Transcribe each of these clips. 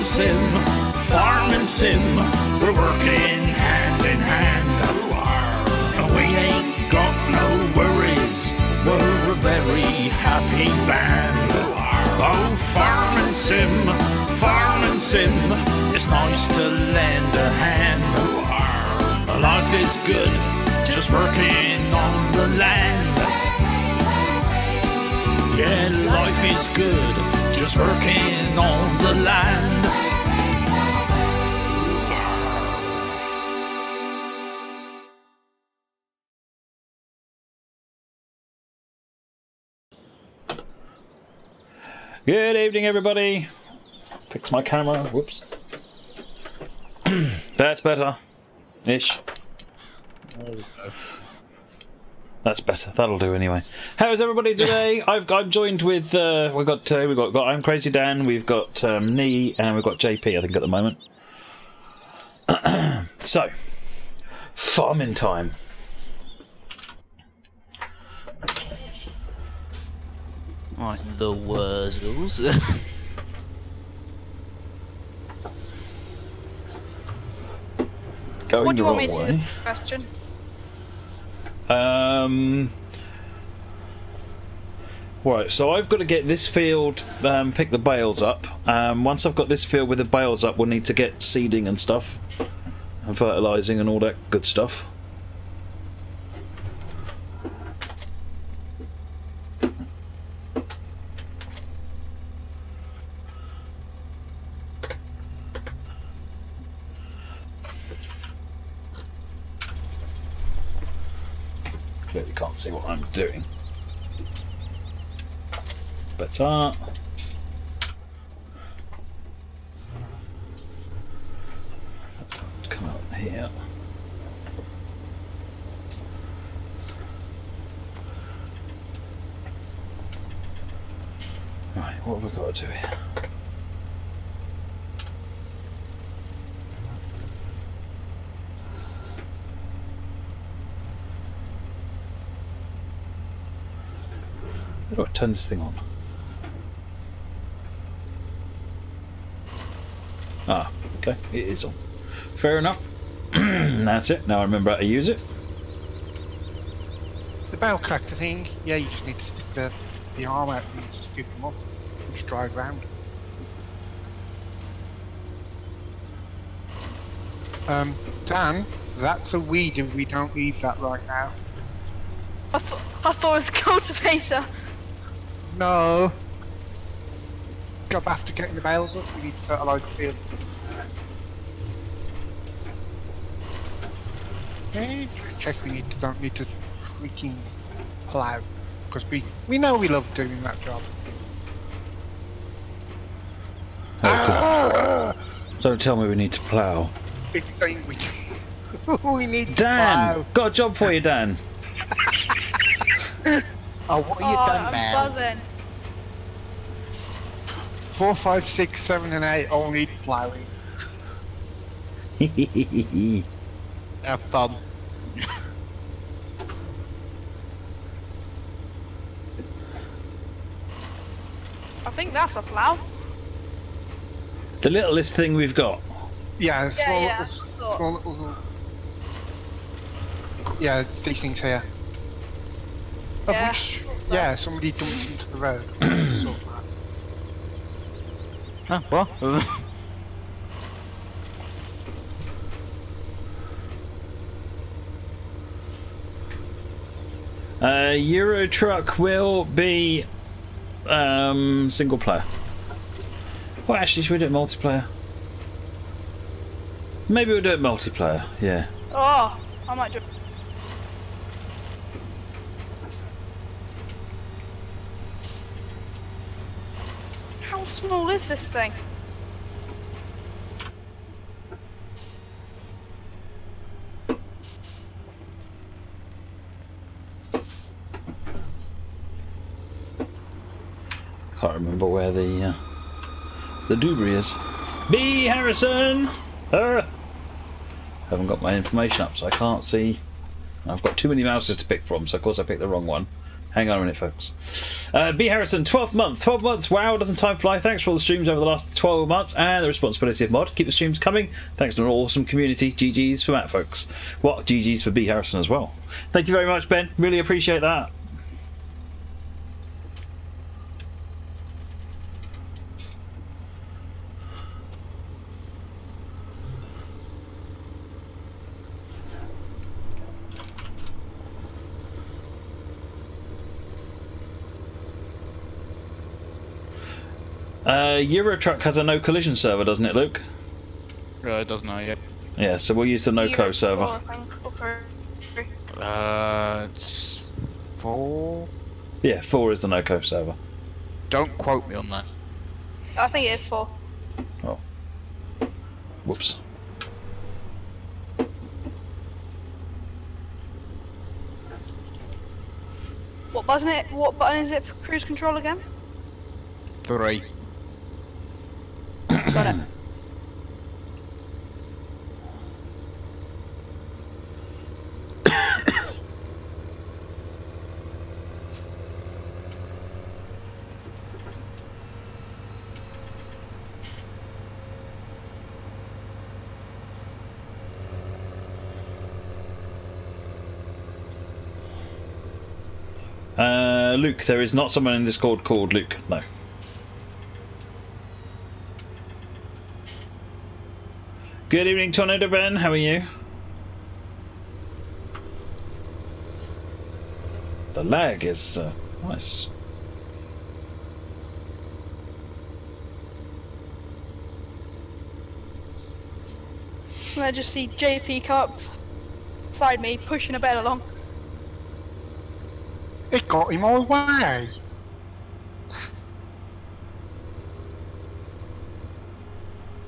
farming sim, we're working hand in hand. We ain't got no worries, we're a very happy band. Oh, farming sim, it's nice to lend a hand. Life is good, just working on the land. Yeah, life is good, just working on the land. Good evening, everybody. Fix my camera. Whoops. That's better. Ish. That's better. That'll do anyway. How is everybody today? I'm joined with we've got I'm Crazy Dan. We've got Nee, and we've got JP. I think at the moment. So, farming time. Right, the Wurzels. Going what do you want me the to wrong do? way. Question. Right, so I've got to get this field, pick the bales up. Once I've got this field with the bales up, we'll need to get seeding and stuff, and fertilising and all that good stuff. Clearly can't see what I'm doing. But come out here. Right, what have we got to do here? How do I turn this thing on? Ah, okay, it is on. Fair enough. That's it. Now I remember how to use it. The bale collector thing, yeah, you just need to stick the arm out and just scoop them up and just drive round. Dan, that's a weed and we don't need that right now. I thought it was a cultivator. No. Job after getting the bales up, we need to fertilise the field. Okay, check we don't need to freaking plough, because we know we love doing that job. Oh, God. Don't tell me we need to plough. Big thing we we need Dan! to plough. Got a job for you, Dan. Oh, what have you done I'm now? buzzing. 4, 5, 6, 7 and 8 all need ploughing. Have fun. I think that's a plough. The littlest thing we've got. Yeah, small yeah, little, small little. Yeah, these things here. Of Yeah. which, yeah, somebody dumped into the road. Sort that. Huh, what? Euro truck will be single player. Well, actually, should we do it multiplayer? Maybe we'll do it multiplayer. Yeah. Oh, I might do. How small is this thing? Can't remember where the doobery is. B. Harrison. Haven't got my information up, so I can't see. I've got too many mouses to pick from, so of course I picked the wrong one. Hang on a minute, folks. B. Harrison, 12th month. 12 months. Wow, doesn't time fly? Thanks for all the streams over the last 12 months and the responsibility of mod. Keep the streams coming. Thanks to an awesome community. GG's for Matt, folks. What? GG's for B. Harrison as well. Thank you very much, Ben. Really appreciate that. Eurotruck has a no collision server, doesn't it, Luke? It does now, yeah. Yeah, so we'll use the no co server. It's 4. Yeah, 4 is the no co server. Don't quote me on that. I think it is 4. Oh. Whoops. What button is it for cruise control again? 3. Got it. Luke, there is not someone in Discord called Luke. No. Good evening, Tornado Ben. How are you? The lag is nice. I just see JP come up beside me, pushing a bed along. It got him all way.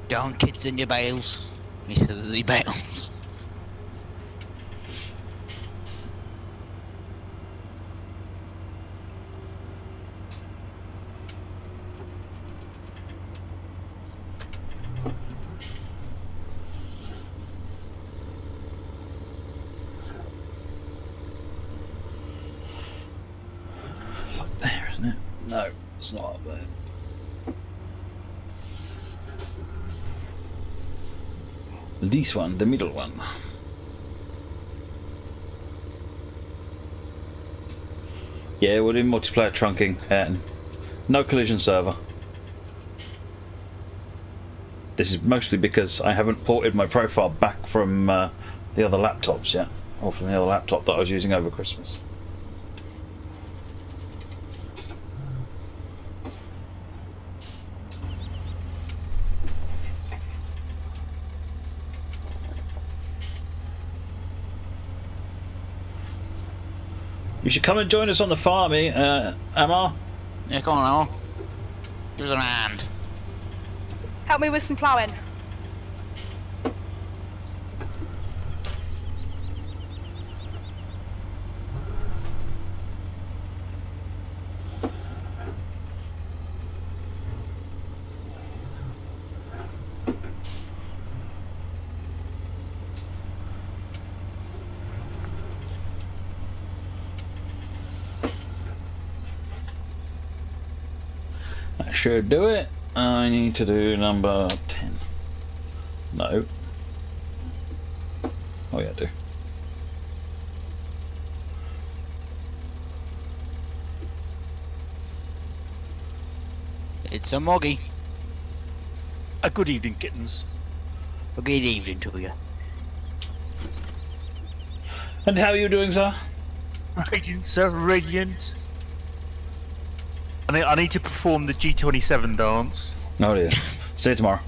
Down, kids, in your bales. He says he bales. It's up there, isn't it? No, it's not up there. This one, the middle one. Yeah, we're doing multiplayer trunking and no collision server. This is mostly because I haven't ported my profile back from the other laptops yet, or from the other laptop that I was using over Christmas. You should come and join us on the farm, Emma. Yeah, come on, Emma. Give us a hand. Help me with some ploughing. That should do it. I need to do number 10. No. Oh yeah, I do. It's a moggy. A good evening, kittens. A good evening to you. And how are you doing, sir? Radiant, sir, radiant. I need to perform the G27 dance. Oh dear. See you tomorrow.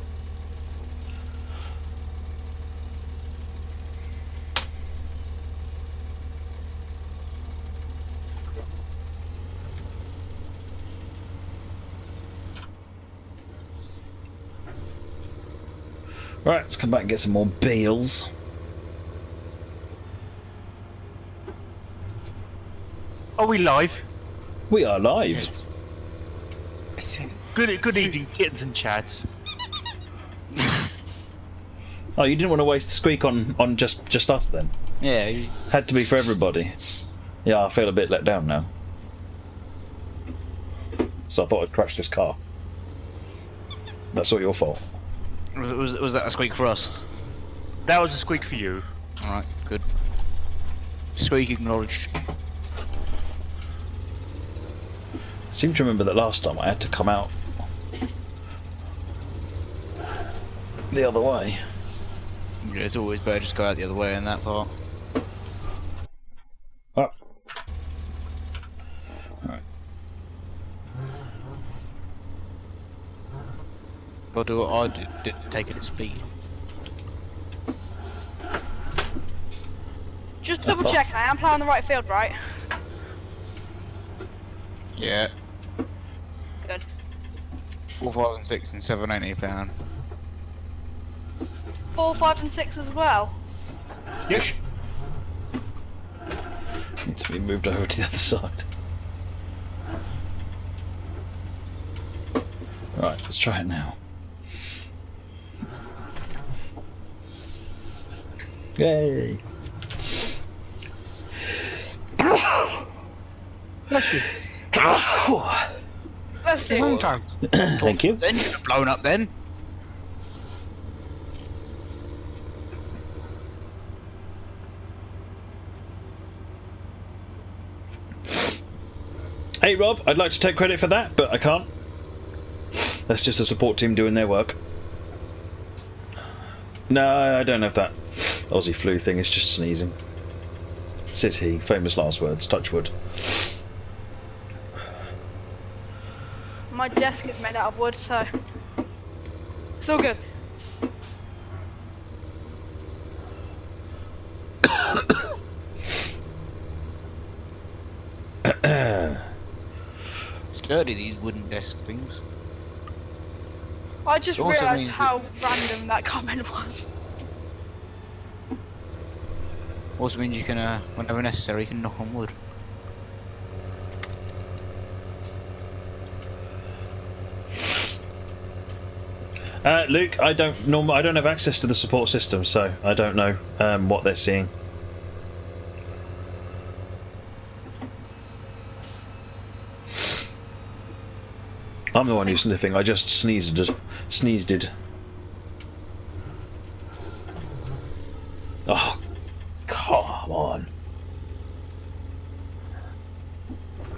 Right, let's come back and get some more bales. Are we live? We are live. Good evening, kittens and chads. Oh, you didn't want to waste the squeak on just us then? Yeah. Had to be for everybody. Yeah, I feel a bit let down now. so I thought I'd crash this car. That's all your fault. Was that a squeak for us? That was a squeak for you. Alright, good. Squeak acknowledged. I seem to remember that last time I had to come out the other way. Yeah, it's always better just go out the other way in that part. Oh. Alright. Gotta do what I did, take it at speed. Just double checking, I am playing on the right field, right? Yeah. Good. 4, 5 and 6 and 7 ain't any plan. 4, 5 and 6 as well. Yes. Needs to be moved over to the other side. Right, let's try it now. Yay! Bless you. Let's do it. Sometimes. Thank you. The engine have blown up then. Hey Rob, I'd like to take credit for that, but I can't. That's just a support team doing their work. No, I don't have that Aussie flu thing, it's just sneezing. Says he, famous last words, touch wood. My desk is made out of wood, so it's all good. Sturdy, these wooden desk things. I just It also realised means how random that comment was. Also means you can, whenever necessary, you can knock on wood. Luke, I don't have access to the support system, so I don't know what they're seeing. I'm the one who's sniffing. I just sneezed. Oh, come on.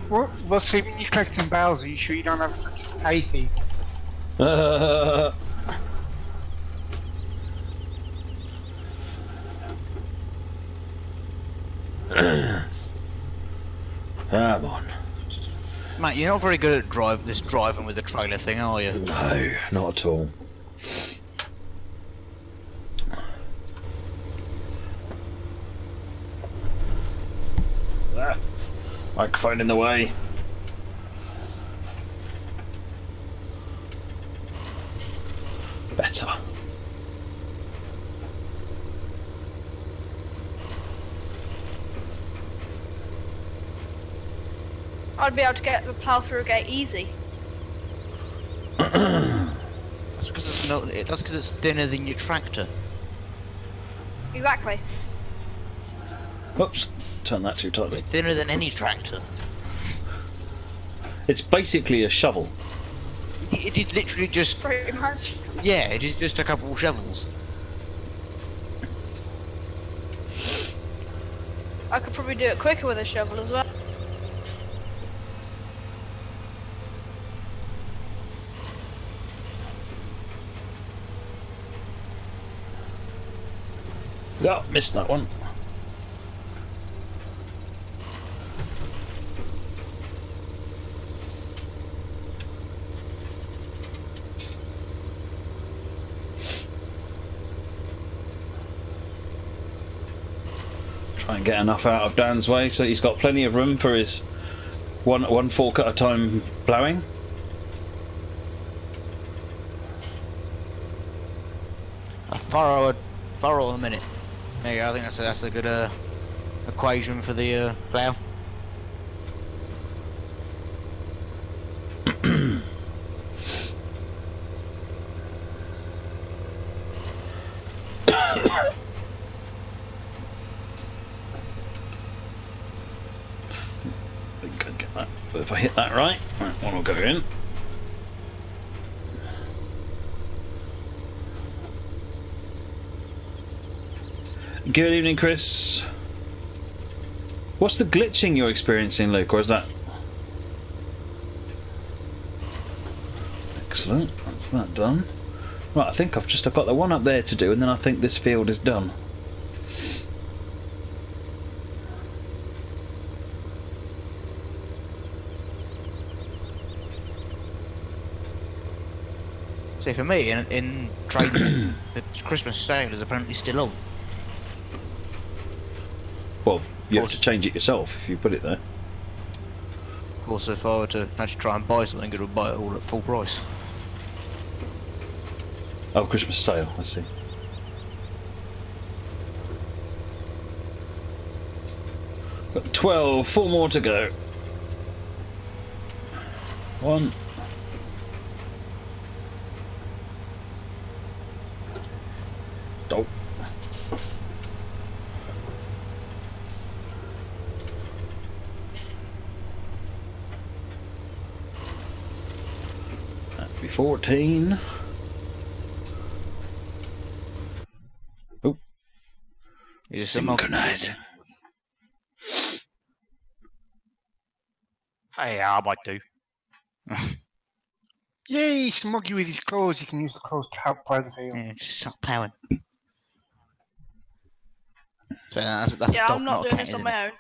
Well, see, when you're collecting bales, are you sure you don't have hay fever? Come on. Matt, you're not very good at driving with the trailer thing, are you? No, not at all. Ah, microphone in the way. Better. I'd be able to get the plough through a gate easy. That's because it's thinner than your tractor. Exactly. Oops, turn that too tightly. It's thinner than any tractor. It's basically a shovel. It is literally just, Pretty much. yeah, it is just a couple of shovels. I could probably do it quicker with a shovel as well. Yeah, missed that one. Try and get enough out of Dan's way so he's got plenty of room for his one fork at a time ploughing. A furrow a minute. There you go, I think that's a good equation for the plough. I think I get that. if I hit that right. Right, one will go in. Good evening, Chris. What's the glitching you're experiencing, Luke, or is that... Excellent, that's that done. Right, I think I've got the one up there to do, and then I think this field is done. See, for me, in trains, the Christmas sale is apparently still on. Well, you have to change it yourself if you put it there. Of course, if I were to actually try and buy something, it would buy it all at full price. Oh, Christmas sale, I see. Got 12, 4 more to go. 1. Oh. That'd be 14. Oh. Synchronizing. Hey, I might do. Yay, Smoggy with his claws. You can use the claws to help plough the field. Yeah, just stop powering. So that's Yeah, a dog, I'm not a doing cat, this on isn't my it? own.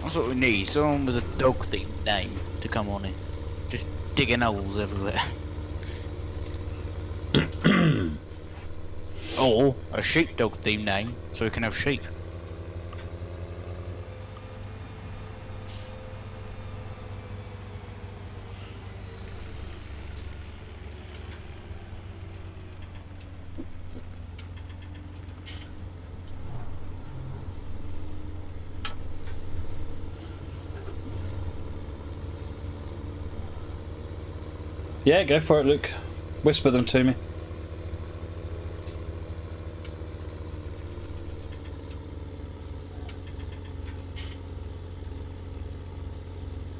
That's what we need. Someone with a dog-themed name to come on here. Just digging holes everywhere. Or a sheepdog-themed name, so we can have sheep. Yeah, go for it, Luke. Whisper them to me.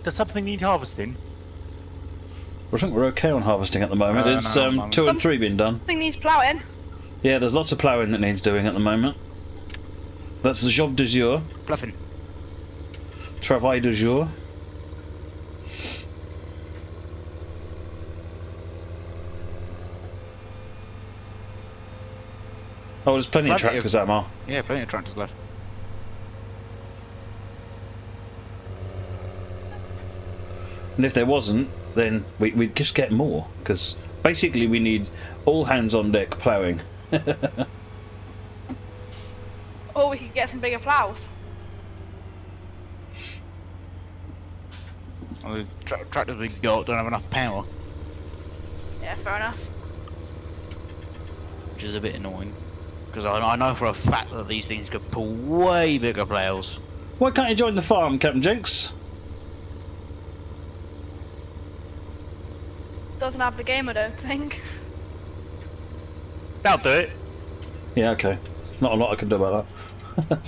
Does something need harvesting? I think we're okay on harvesting at the moment. There's no, 2 and 3 been done. Something needs ploughing. Yeah, there's lots of ploughing that needs doing at the moment. That's the job du jour. Bluffing. Travail du jour. Oh, there's plenty of tractors out, Mar. Yeah, plenty of tractors left. And if there wasn't, then we'd just get more, because basically we need all hands on deck ploughing. Or we could get some bigger ploughs. Well, the tractors we got don't have enough power, Yeah, fair enough. which is a bit annoying. Because I know for a fact that these things could pull way bigger ploughs. Why can't you join the farm, Captain Jenks? Doesn't have the game, I don't think. That'll do it. Yeah, okay. There's not a lot I can do about that.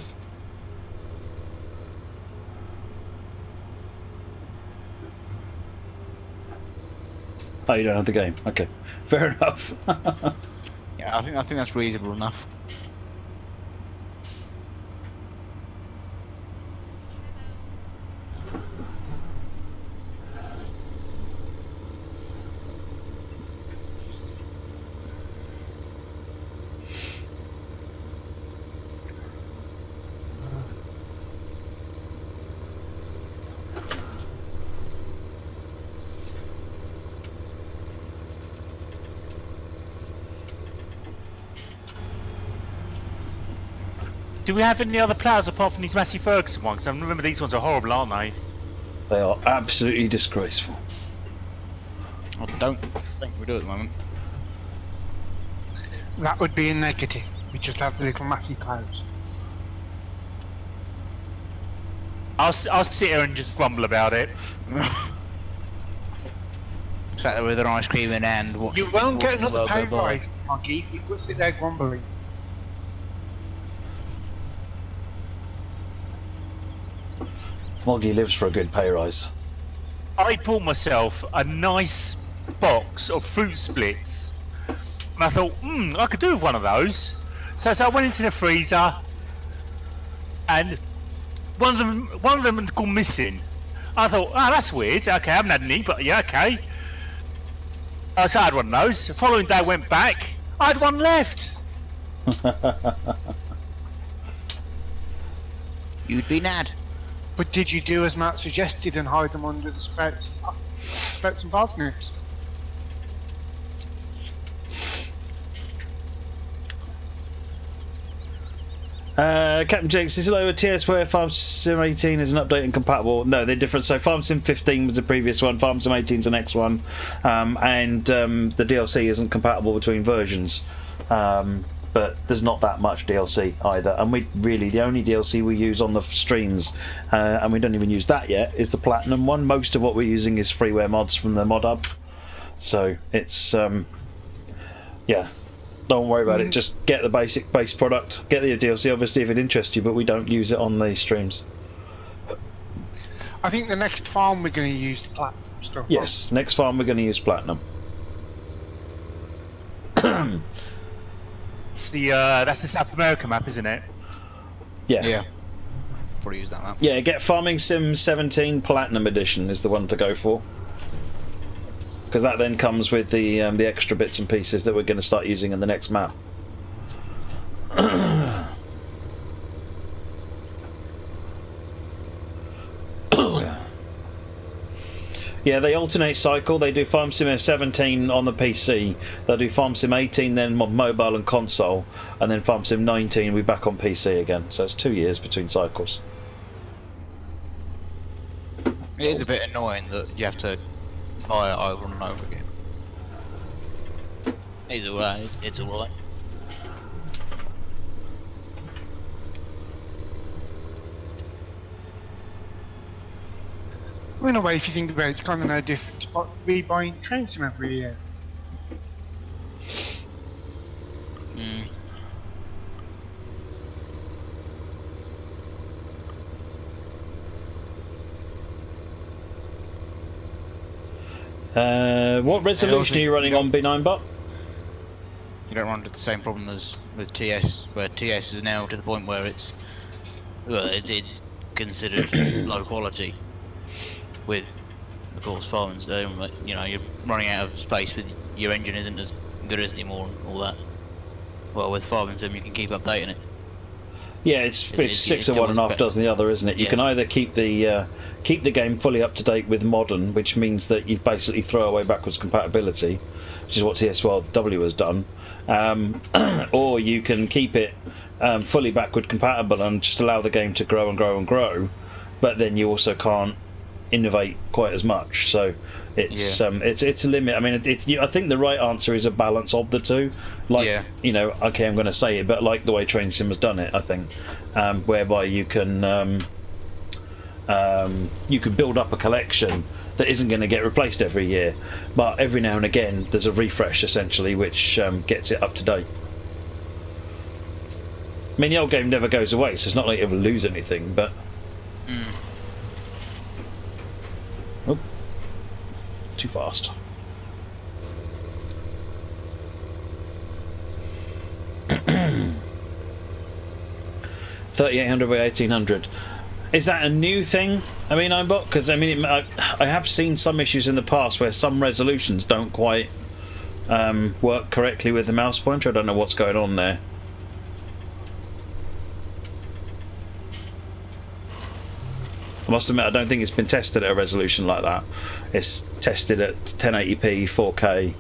Oh, you don't have the game. Okay, fair enough. Yeah, I think that's reasonable enough. Do we have any other ploughs apart from these Massey Ferguson ones? I remember these ones are horrible, aren't they? They are absolutely disgraceful. I don't think we do at the moment. That would be a negative. We just have the little massy clouds. I'll sit here and just grumble about it. Sat there with an ice cream in hand, watching. You won't get watching the another world pay go by. rise, Monkey, if you sit there grumbling. Moggy lives for a good pay rise. I bought myself a nice box of fruit splits, and I thought, I could do with one of those. So I went into the freezer, and one of them had gone missing. I thought, oh, that's weird. Okay, I haven't had any, but yeah, okay. So I had one of those. The following day I went back, I had one left. You'd be mad. But did you do as Matt suggested and hide them under the sprouts and parsnips? Captain Jakes says, hello, TS where Farm Sim 18 is an update and compatible. No, they're different. So Farm Sim 15 was the previous one, Farm Sim 18 is the next one, and the DLC isn't compatible between versions. But there's not that much DLC either, and the only DLC we use on the streams, and we don't even use that yet, is the Platinum one. Most of what we're using is freeware mods from the mod hub, so it's yeah, don't worry about it. Just get the base product, get the DLC obviously if it interests you, but we don't use it on the streams. I think the next farm we're going to use the Platinum stuff. Yes, next farm we're going to use Platinum. That's the South America map, isn't it? Yeah. Yeah. Probably use that map. Yeah, get Farming Sim 17 Platinum Edition is the one to go for. Because that then comes with the extra bits and pieces that we're going to start using in the next map. Yeah, they alternate cycle. They do Farm Sim 17 on the PC. They'll do Farm Sim 18 then on mobile and console, and then Farm Sim 19 we're back on PC again. So it's 2 years between cycles. It is a bit annoying that you have to buy it over and over again. It's alright. It's alright. In a way, if you think about it, it's kind of no different to rebuying Train Sim every year. What resolution are you running on, B9bot? You don't run into the same problem as with TS, where TS is now to the point where it's considered low quality. With, of course, farms, you know, you're running out of space with your engine isn't as good as anymore and all that. Well, with Farming Sim, you can keep updating it. Yeah, it's 6 of one and half dozen the other, isn't it? You can either keep the game fully up to date with modern, which means that you basically throw away backwards compatibility, which is what TSW has done, or you can keep it fully backward compatible and just allow the game to grow and grow and grow, but then you also can't innovate quite as much. So it's it's a limit. I mean, I think the right answer is a balance of the two. Like, you know, okay, I'm going to say it, but like the way Train Sim has done it, I think, whereby you can build up a collection that isn't going to get replaced every year, but every now and again there's a refresh essentially which gets it up to date. I mean, the old game never goes away, so it's not like you ever lose anything, but oh, too fast. $3,800 by 1,800. Is that a new thing? I mean, because I mean, I have seen some issues in the past where some resolutions don't quite work correctly with the mouse pointer. I don't know what's going on there. I must admit, I don't think it's been tested at a resolution like that. It's tested at 1080p, 4K.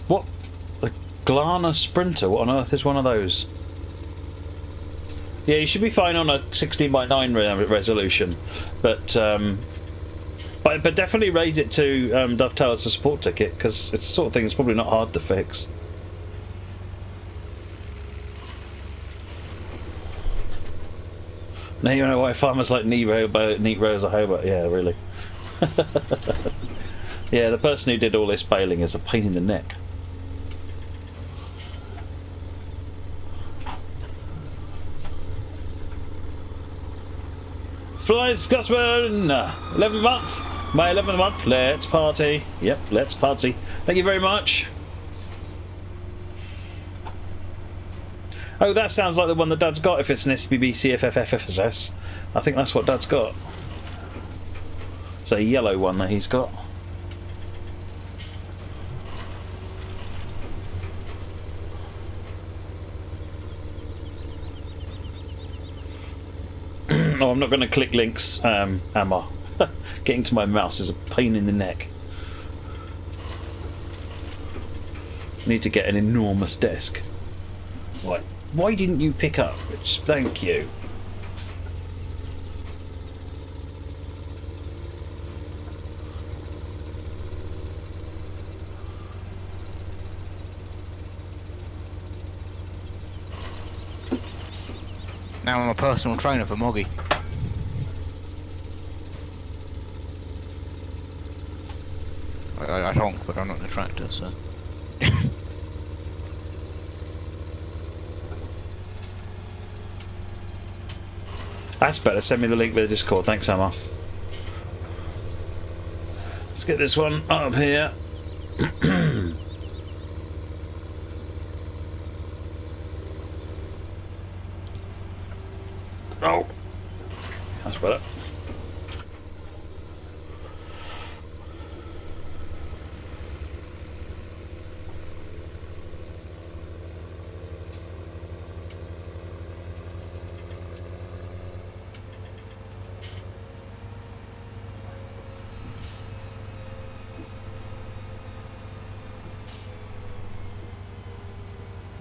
What? The Glana Sprinter? What on earth is one of those? Yeah, you should be fine on a 16:9 resolution, but definitely raise it to Dovetail as a support ticket, because it's the sort of thing that's probably not hard to fix. Now you know why farmers like neat rows of Hobart. Yeah, really. Yeah, the person who did all this baling is a pain in the neck. Flies Scotsman, 11th month. My 11th month. Let's party. Yep, let's party. Thank you very much. Oh, that sounds like the one that Dad's got if it's an SBB CFFFSS. I think that's what Dad's got. It's a yellow one that he's got. Oh, I'm not going to click links, am I? Getting to my mouse is a pain in the neck. Need to get an enormous desk. Right. Why didn't you pick up? Which, thank you. Now I'm a personal trainer for Moggy. I honk, but I'm not an attractor, so. That's better. Send me the link with the Discord. Thanks, Emma. Let's get this one up here. Oh, that's better.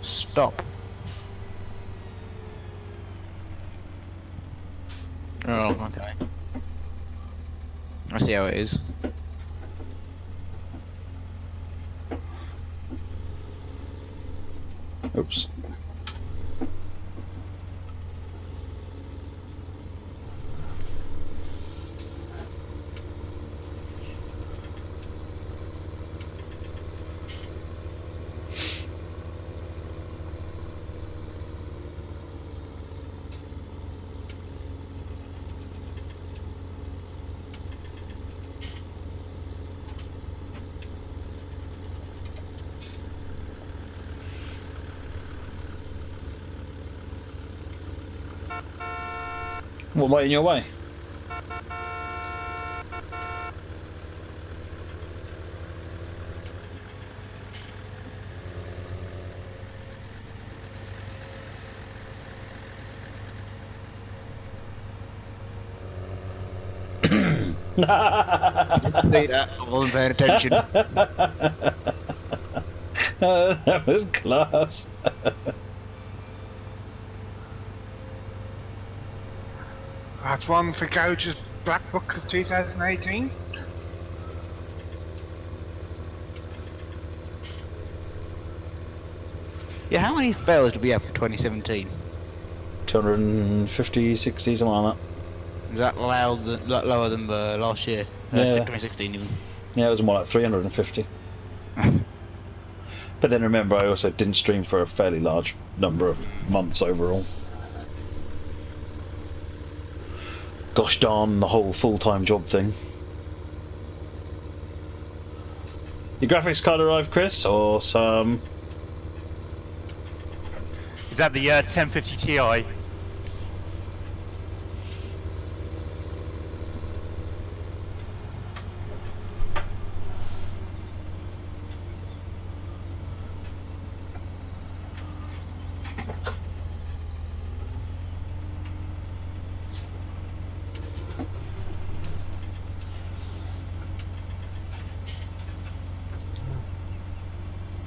Stop. Oh, okay. I see how it is. Oops. What way in your way? See that? I wasn't paying attention. That was class. That's one for Gouge's Black Book of 2018. Yeah, how many fails did we have for 2017? 250, 60, something like that. Is that lower than last year? Yeah. 2016 even. Yeah, it was more like 350. But then remember, I also didn't stream for a fairly large number of months overall. Gosh darn the whole full-time job thing. Your graphics card arrived, Chris, or some? Is that the 1050 Ti?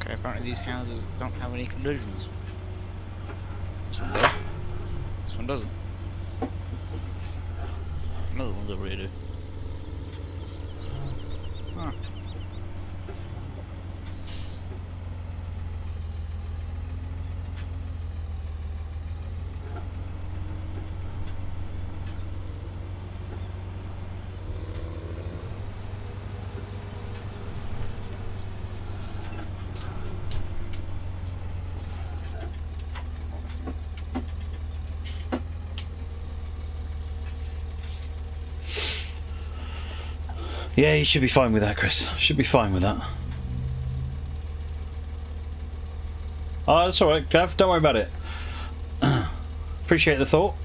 Okay, apparently these houses don't have any collisions. That's one doesn't. Another one's over here, dude. Huh. Yeah, you should be fine with that, Chris. Should be fine with that. Oh, that's alright, Gav. Don't worry about it. Appreciate the thought.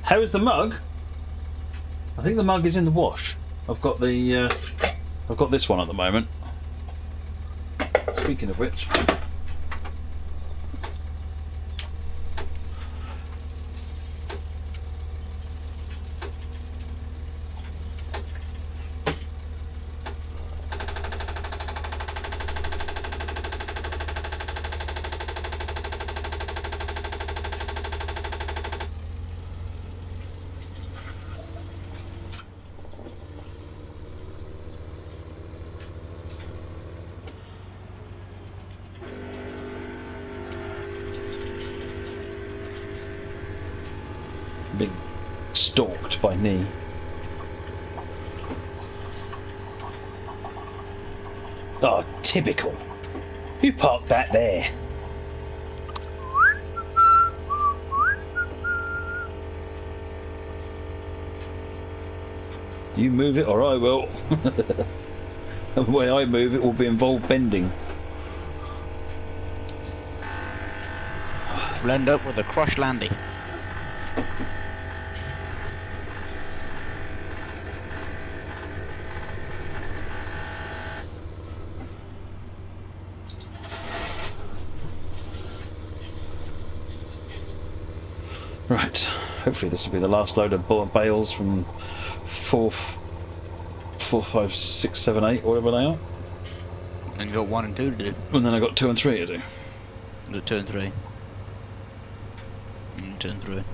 How is the mug? I think the mug is in the wash. I've got the I've got this one at the moment. Speaking of which. Being stalked by knee. Oh, typical. You parked that there. You move it or I will. And the way I move it will be involved bending. We'll end up with a crush landing. Right, hopefully this will be the last load of bales from 4, 5, 6, 7, 8, whatever they are. And you got 1 and 2 to do. And then I got 2 and 3 to do. Was it 2 and 3? 2 and 3.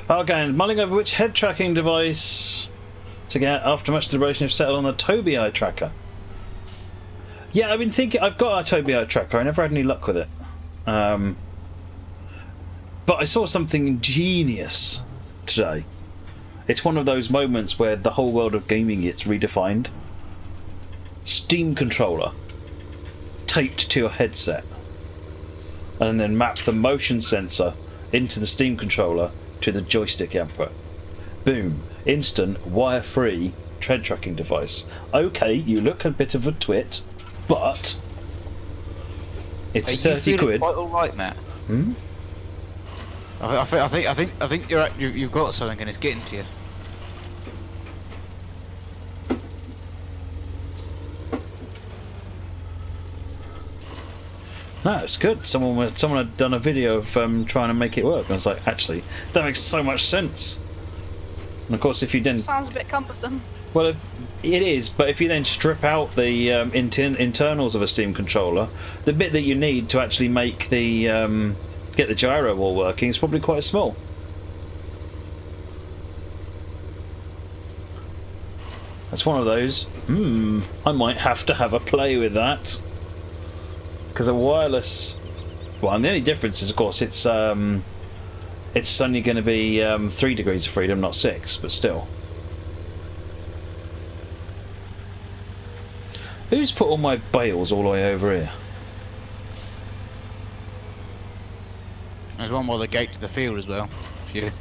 Okay, mulling over which head tracking device to get after much deliberation have settled on the Tobii eye tracker. Yeah, I've been thinking. I've got a Tobii eye tracker. I never had any luck with it. But I saw something ingenious today. It's one of those moments where the whole world of gaming gets redefined. Steam controller taped to your headset, and then map the motion sensor into the Steam controller to the joystick output. Boom. Instant, wire-free tread tracking device. Okay, you look a bit of a twit, but it's 30 quid. Quite all right, Matt. Hmm? I think you've got something and it's getting to you. No, it's good. Someone had done a video of trying to make it work. And I was like, actually, that makes so much sense. And of course, if you then Sounds a bit cumbersome. well, it is. But if you then strip out the internals of a Steam controller, the bit that you need to actually make the get the gyro all working is probably quite small. That's one of those. I might have to have a play with that. Because a wireless, well, and the only difference is, of course, it's only going to be 3 degrees of freedom, not 6, but still. Who's put all my bales all the way over here? There's one by the gate to the field as well. If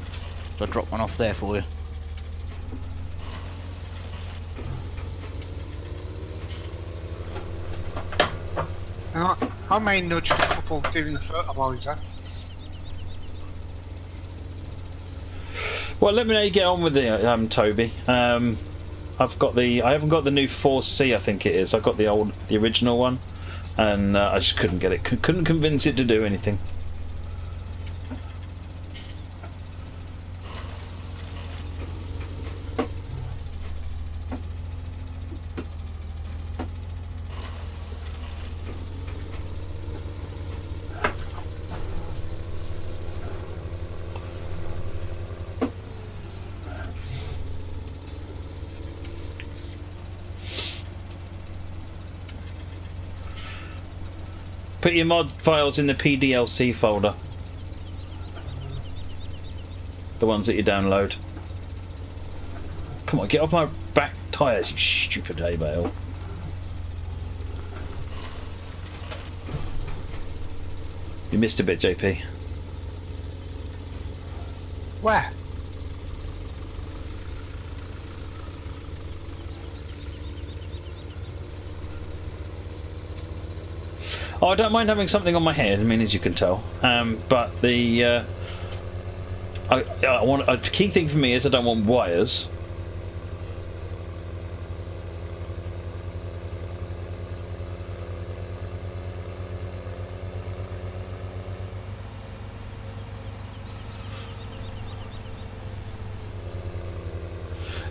I drop one off there for you. I may nudge a couple doing the fertiliser. Well, let me know how you get on with it, Toby. I haven't got the new 4C, I think it is. I've got the original one, and I just couldn't get it. Couldn't convince it to do anything. Put your mod files in the PDLC folder. The ones that you download. Come on, get off my back tyres, you stupid hay bale. You missed a bit, JP. Where? Oh, I don't mind having something on my head. I mean, as you can tell, but the a key thing for me is I don't want wires.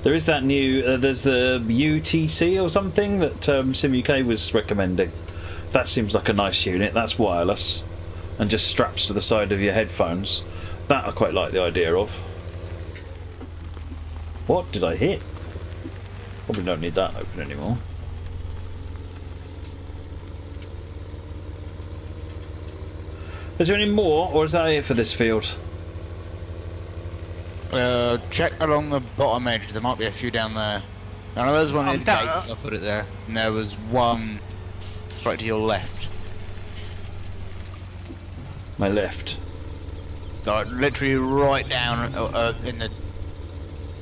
There is that new. There's the UTC or something that SimUK was recommending. That seems like a nice unit. That's wireless and just straps to the side of your headphones. That I quite like the idea of. What did I hit? Probably don't need that open anymore. Is there any more, or is that it for this field? Check along the bottom edge. There might be a few down there. I know there's one near the gate. I'll put it there. And there was one right to your left. My left. So literally right down in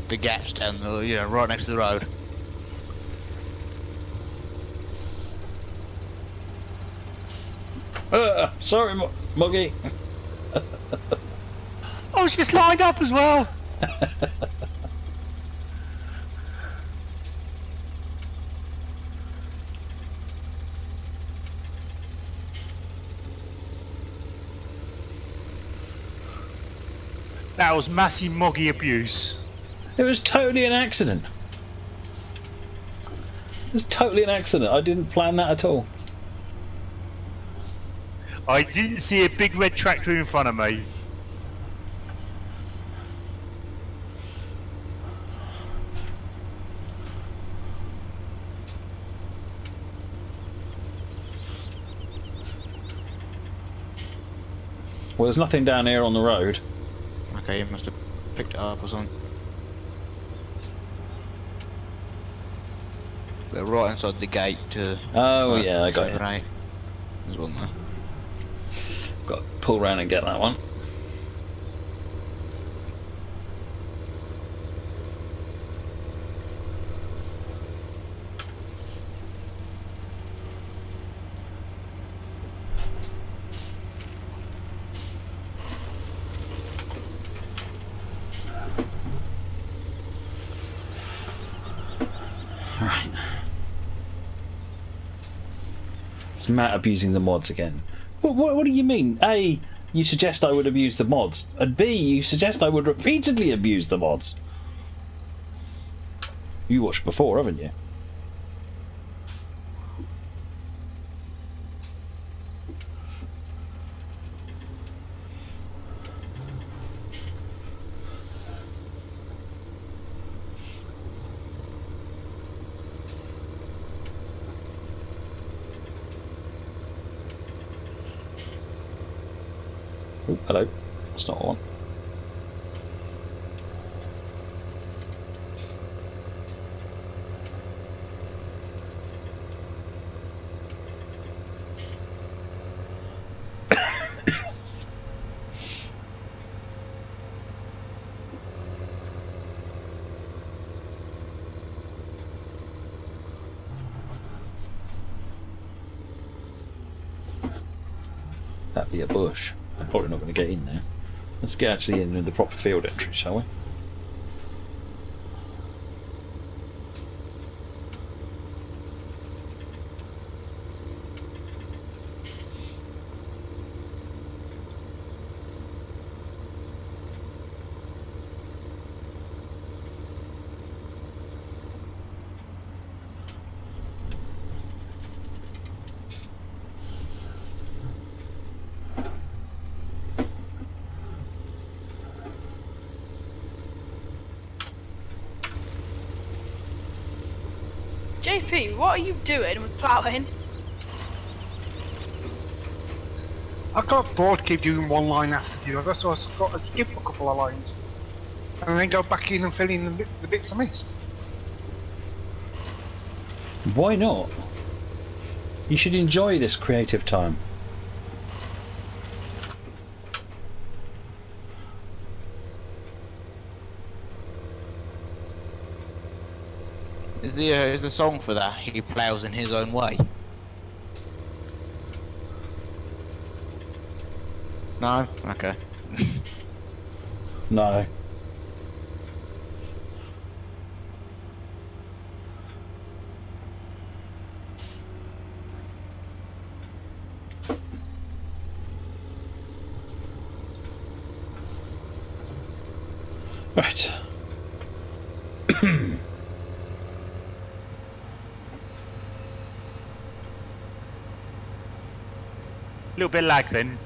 the gaps down the, right next to the road. Sorry, Muggy. I was just lined up as well. That was massive moggy abuse. It was totally an accident. It was totally an accident. I didn't plan that at all. I didn't see a big red tractor in front of me. Well, there's nothing down here on the road. Okay, you must have picked it up or something. We're right inside the gate to... Oh, yeah, I got it. There's one there. Got to pull around and get that one. Right. It's Matt abusing the mods again. What do you mean? A, you suggest I would abuse the mods, and B, you suggest I would repeatedly abuse the mods. You watched before, haven't you? Oh, hello. That's not one. be a bush. I'm probably not going to get in there. Let's get actually in with the proper field entry, shall we? JP, what are you doing with ploughing? I got bored keep doing one line after the other, so I thought I'd skip a couple of lines. And then go back in and fill in the bits I missed. Why not? You should enjoy this creative time. Is the song for that? He ploughs in his own way. No? Okay. No. Right. Little bit lag then.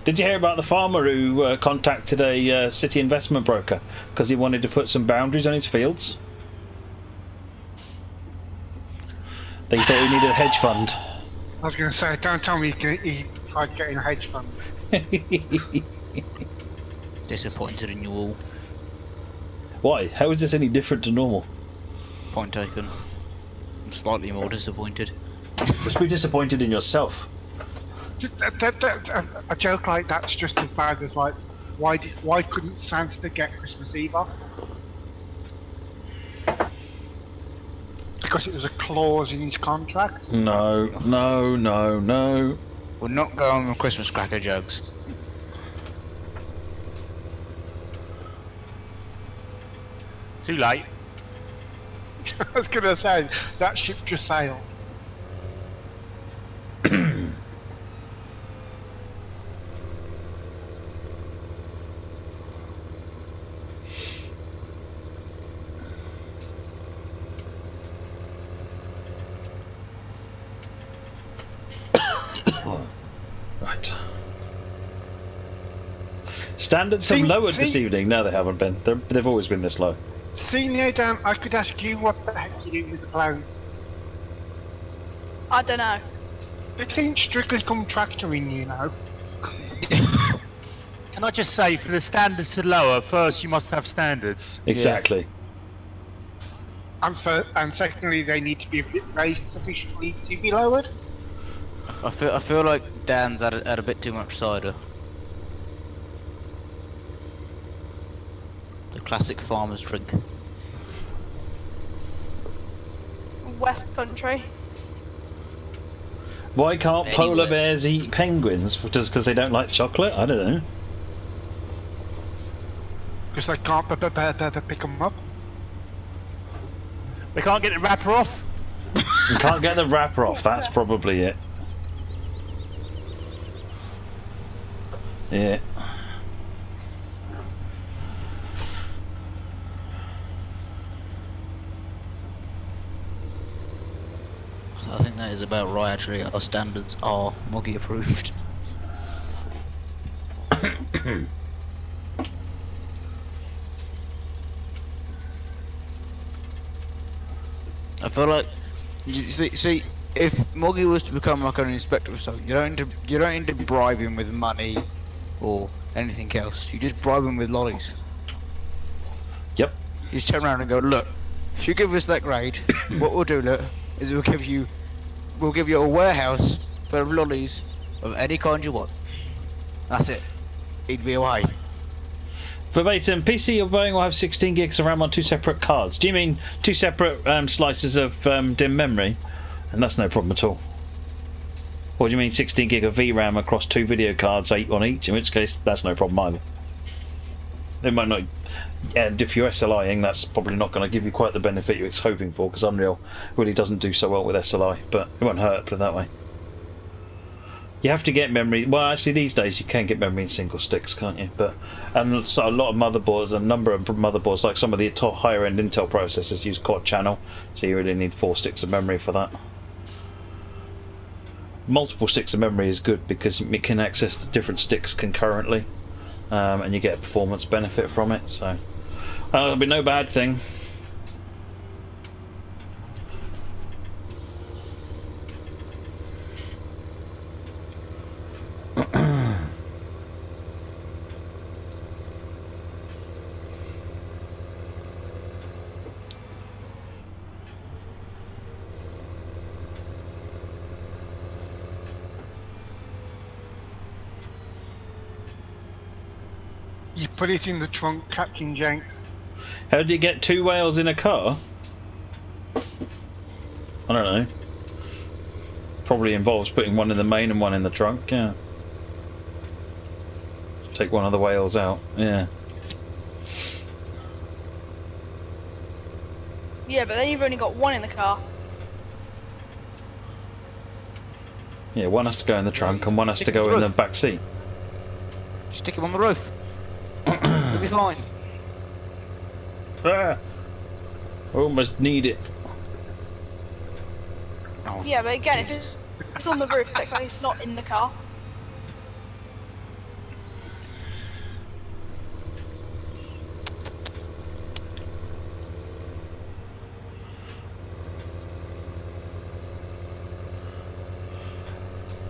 Did you hear about the farmer who contacted a city investment broker because he wanted to put some boundaries on his fields? They thought he needed a hedge fund. I was going to say, don't tell me he tried getting a hedge fund. Disappointed in you all. Why? How is this any different to normal? Point taken. I'm slightly more disappointed. Just be disappointed in yourself. A joke like that's just as bad as like, why couldn't Santa get Christmas Eve off? Because it was a clause in his contract. No, no, no, no. We're not going with Christmas cracker jokes. Too late. I was gonna say that ship just sailed. Right. Standards have lowered this evening. No, they haven't been. They've always been this low. See now, Dan, I could ask you what the heck you do with the plough. I don't know. It ain't strictly contractoring, you know. Can I just say, for the standards to lower, first you must have standards. Exactly. And secondly, they need to be raised sufficiently to be lowered. I feel like Dan's had a bit too much cider. The classic farmer's drink. West Country. Why can't polar bears eat penguins? Just because they don't like chocolate? I don't know. Because they can't pick them up. They can't get the wrapper off? You can't get the wrapper off, that's probably it. Yeah. I think that is about right actually. Our standards are Moggy approved. I feel like you see if Moggy was to become like an inspector or something, you don't need to bribe him with money or anything else. You just bribe him with lollies. Yep. You just turn around and go, look, if you give us that grade, what we'll do, look, is we'll give you a warehouse full of lollies of any kind you want. That's it. he'd be away. Verbatim, PC you're buying will have 16 gigs of RAM on 2 separate cards. Do you mean 2 separate slices of DIMM memory? And that's no problem at all. Or do you mean 16 gig of VRAM across 2 video cards, 8 on each? In which case, that's no problem either. It might not, and if you're SLIing, that's probably not going to give you quite the benefit you're hoping for, because Unreal really doesn't do so well with SLI, but it won't hurt, put it that way. You have to get memory. Well, actually, these days you can get memory in single sticks, can't you? But and so a lot of motherboards, a number of motherboards, like some of the top higher end Intel processors, use quad channel, so you really need 4 sticks of memory for that. Multiple sticks of memory is good because it can access the different sticks concurrently, and you get a performance benefit from it. So it'll be no bad thing. You put it in the trunk, Captain Jenks. How did you get 2 whales in a car? I don't know. Probably involves putting one in the main and one in the trunk, yeah. Take one of the whales out, yeah. Yeah, but then you've only got 1 in the car. Yeah, one has to go in the trunk and one has to go in the back seat. Stick him on the roof. It'll be fine. Ah, almost need it. Oh, Yeah, but again, if it's on the roof, like it's not in the car.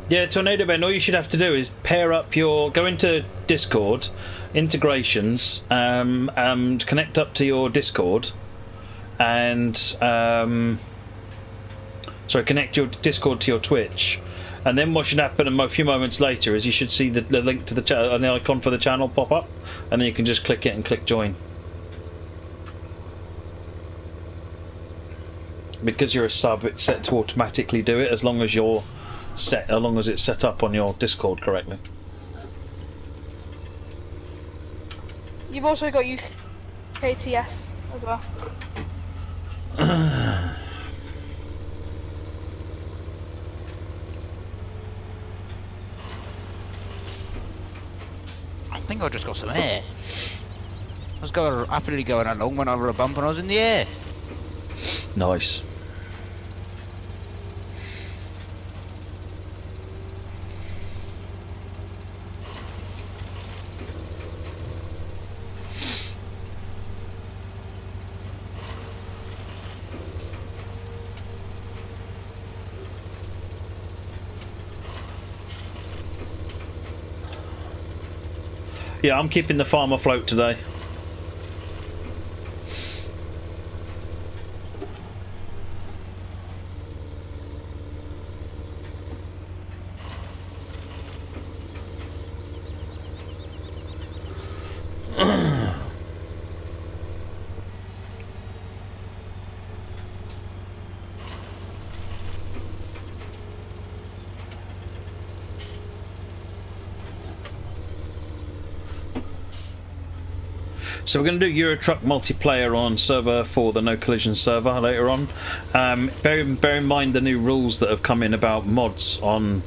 Yeah, Tornado Ben, all you should have to do is pair up your... Go into Discord, integrations, connect up to your Discord, and... sorry, connect your Discord to your Twitch. And then what should happen a few moments later is you should see the link to the channel, the icon for the channel pop up, and then you can just click it and click join. Because you're a sub, it's set to automatically do it as long as you're set, as long as it's set up on your Discord correctly. You've also got UKTS as well. I think I just got some air. I was happily going along, went over a bump and I was in the air. Nice. Yeah, I'm keeping the farm afloat today. So we're going to do Euro Truck multiplayer on server 4, the No Collision server, later on. Bear in mind the new rules that have come in about mods on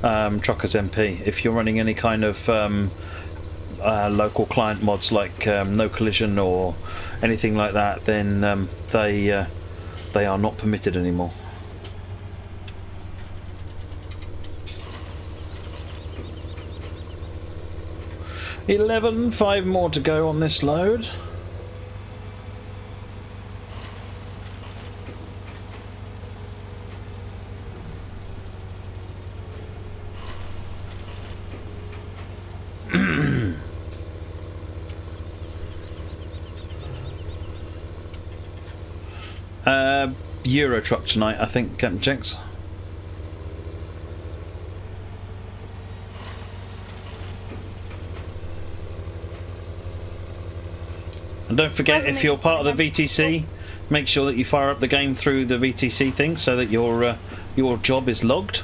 Truckers MP. If you're running any kind of local client mods like No Collision or anything like that, then they are not permitted anymore. 11, 5 more to go on this load. Euro Truck tonight, I think, Captain Jenks. And don't forget, if you're part of the VTC, make sure that you fire up the game through the VTC thing so that your job is logged.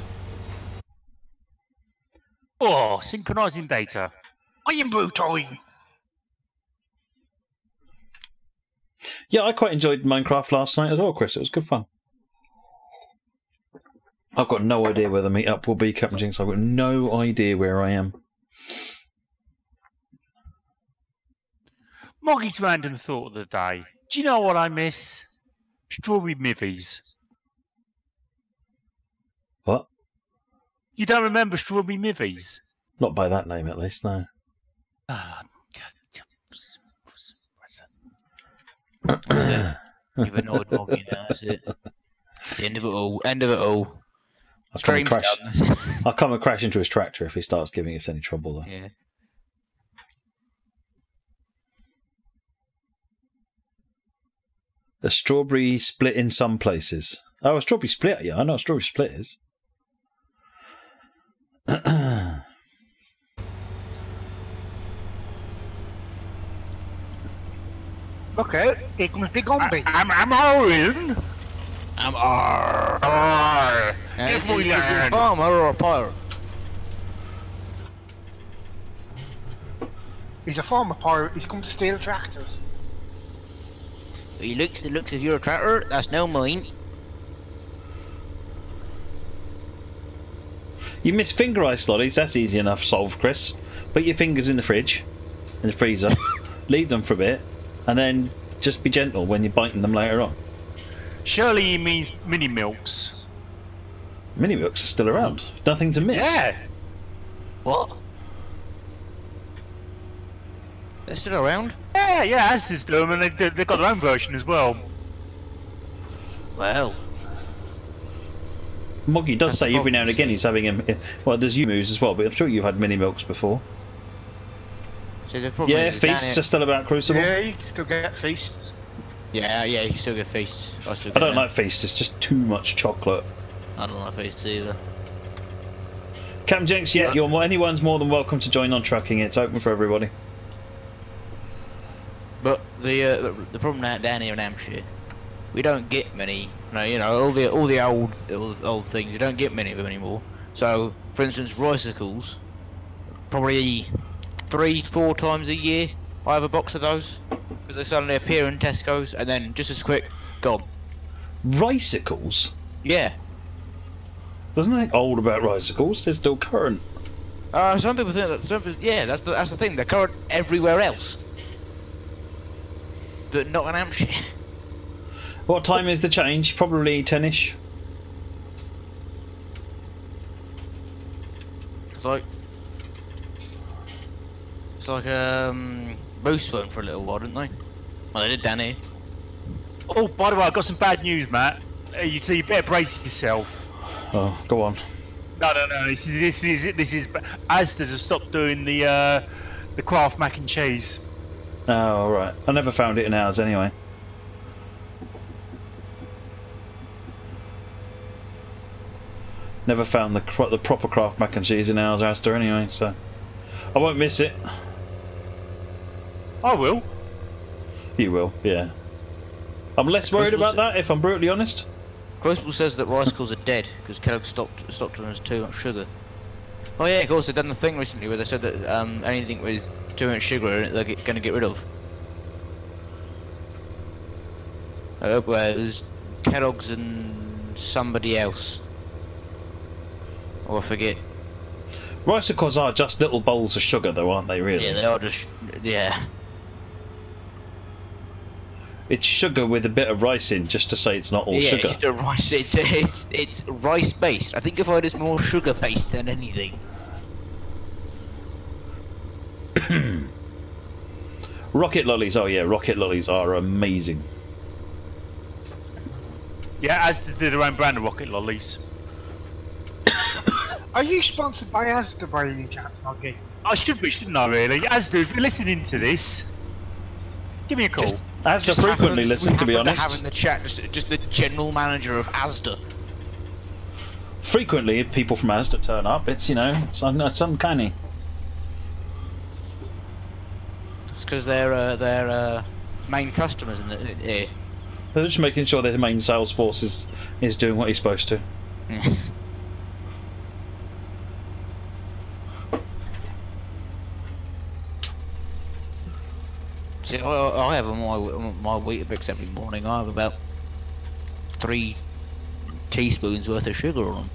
Oh, synchronizing data. I am brutal. Yeah, I quite enjoyed Minecraft last night as well, Chris. It was good fun. I've got no idea where the meetup will be, Captain Jinx. I've got no idea where I am. Moggy's random thought of the day. Do you know what I miss? Strawberry Mivies. What? You don't remember Strawberry Mivies? Not by that name, at least, no. You've annoyed Moggy now, that's it. It's the end of it all. End of it all. I'll come and crash into his tractor if he starts giving us any trouble, though. Yeah. A strawberry split in some places. Oh, a strawberry split, yeah, I know what a strawberry split is. Look out, here comes Big Ombi. I'm Owen. I'm R. Give me land. Farmer or a pirate? He's a former pirate, he's come to steal tractors. He looks if you're a tractor, that's no mine. You miss finger ice lollies, that's easy enough solved, Chris. Put your fingers in the fridge, in the freezer, leave them for a bit, and then just be gentle when you're biting them later on. Surely he means mini milks. Mini milks are still around. Nothing to miss. Yeah. What? They're still around? Yeah, Asda's do them, and they've got their own version as well. Well. Moggy does say every now and again he's having him. Well, there's Umus as well, but I'm sure you've had mini milks before. So the problem Yeah, is feasts are still about Crucible. Yeah, you can still get feasts. Yeah, you can still get feasts. I don't like feasts, it's just too much chocolate. I don't like feasts either. Captain Jinx, yeah, anyone's more than welcome to join on trucking. It's open for everybody. But the problem down here in Hampshire, we don't get many. You know, all the old things. You don't get many of them anymore. So, for instance, Ricicles, probably 3-4 times a year I have a box of those because they suddenly appear in Tesco's and then just as quick, gone. Ricicles? Yeah. Doesn't anything old about Ricicles? They're still current. Some people think that. Yeah, that's the thing. They're current everywhere else, but not in Hampshire. What time is the change? Probably 10ish. It's like Moose went for a little while, didn't they? Well, they did down here. Oh, by the way, I've got some bad news, Matt. You better brace yourself. Oh, go on. No. This is Asda's have stopped doing the Kraft mac and cheese. Oh, all right. I never found it in ours anyway. Never found the proper Kraft mac and cheese in ours, Asda, anyway, so I won't miss it. I will. You will, yeah. I'm less worried about that, if I'm brutally honest. Crucible says that Ricicles are dead because Kellogg stopped on us too much sugar. Oh yeah, of course they've done the thing recently where they said that anything with too much sugar in it they're going to get rid of. Where it was Kellogg's and somebody else. Oh, I forget. Ricicles are just little bowls of sugar, though, aren't they? Really? Yeah, they are just. Yeah. It's sugar with a bit of rice in, just to say it's not all sugar. Yeah, it's a rice. It's rice based. I think if I had more sugar based than anything. Rocket lollies, oh yeah, rocket lollies are amazing. Yeah, Asda did their own brand of rocket lollies. Are you sponsored by Asda by any chance, Moggy? I should be, shouldn't I, really? Asda, if you're listening to this, give me a call. Asda frequently listen, to be honest. Have in the chat, just the general manager of Asda. Frequently, people from Asda turn up. It's, you know, it's uncanny. It's because they're main customers in the here. They're just making sure their main sales force is doing what he's supposed to. See, I have my Weetabix every morning. I have about 3 teaspoons worth of sugar on them.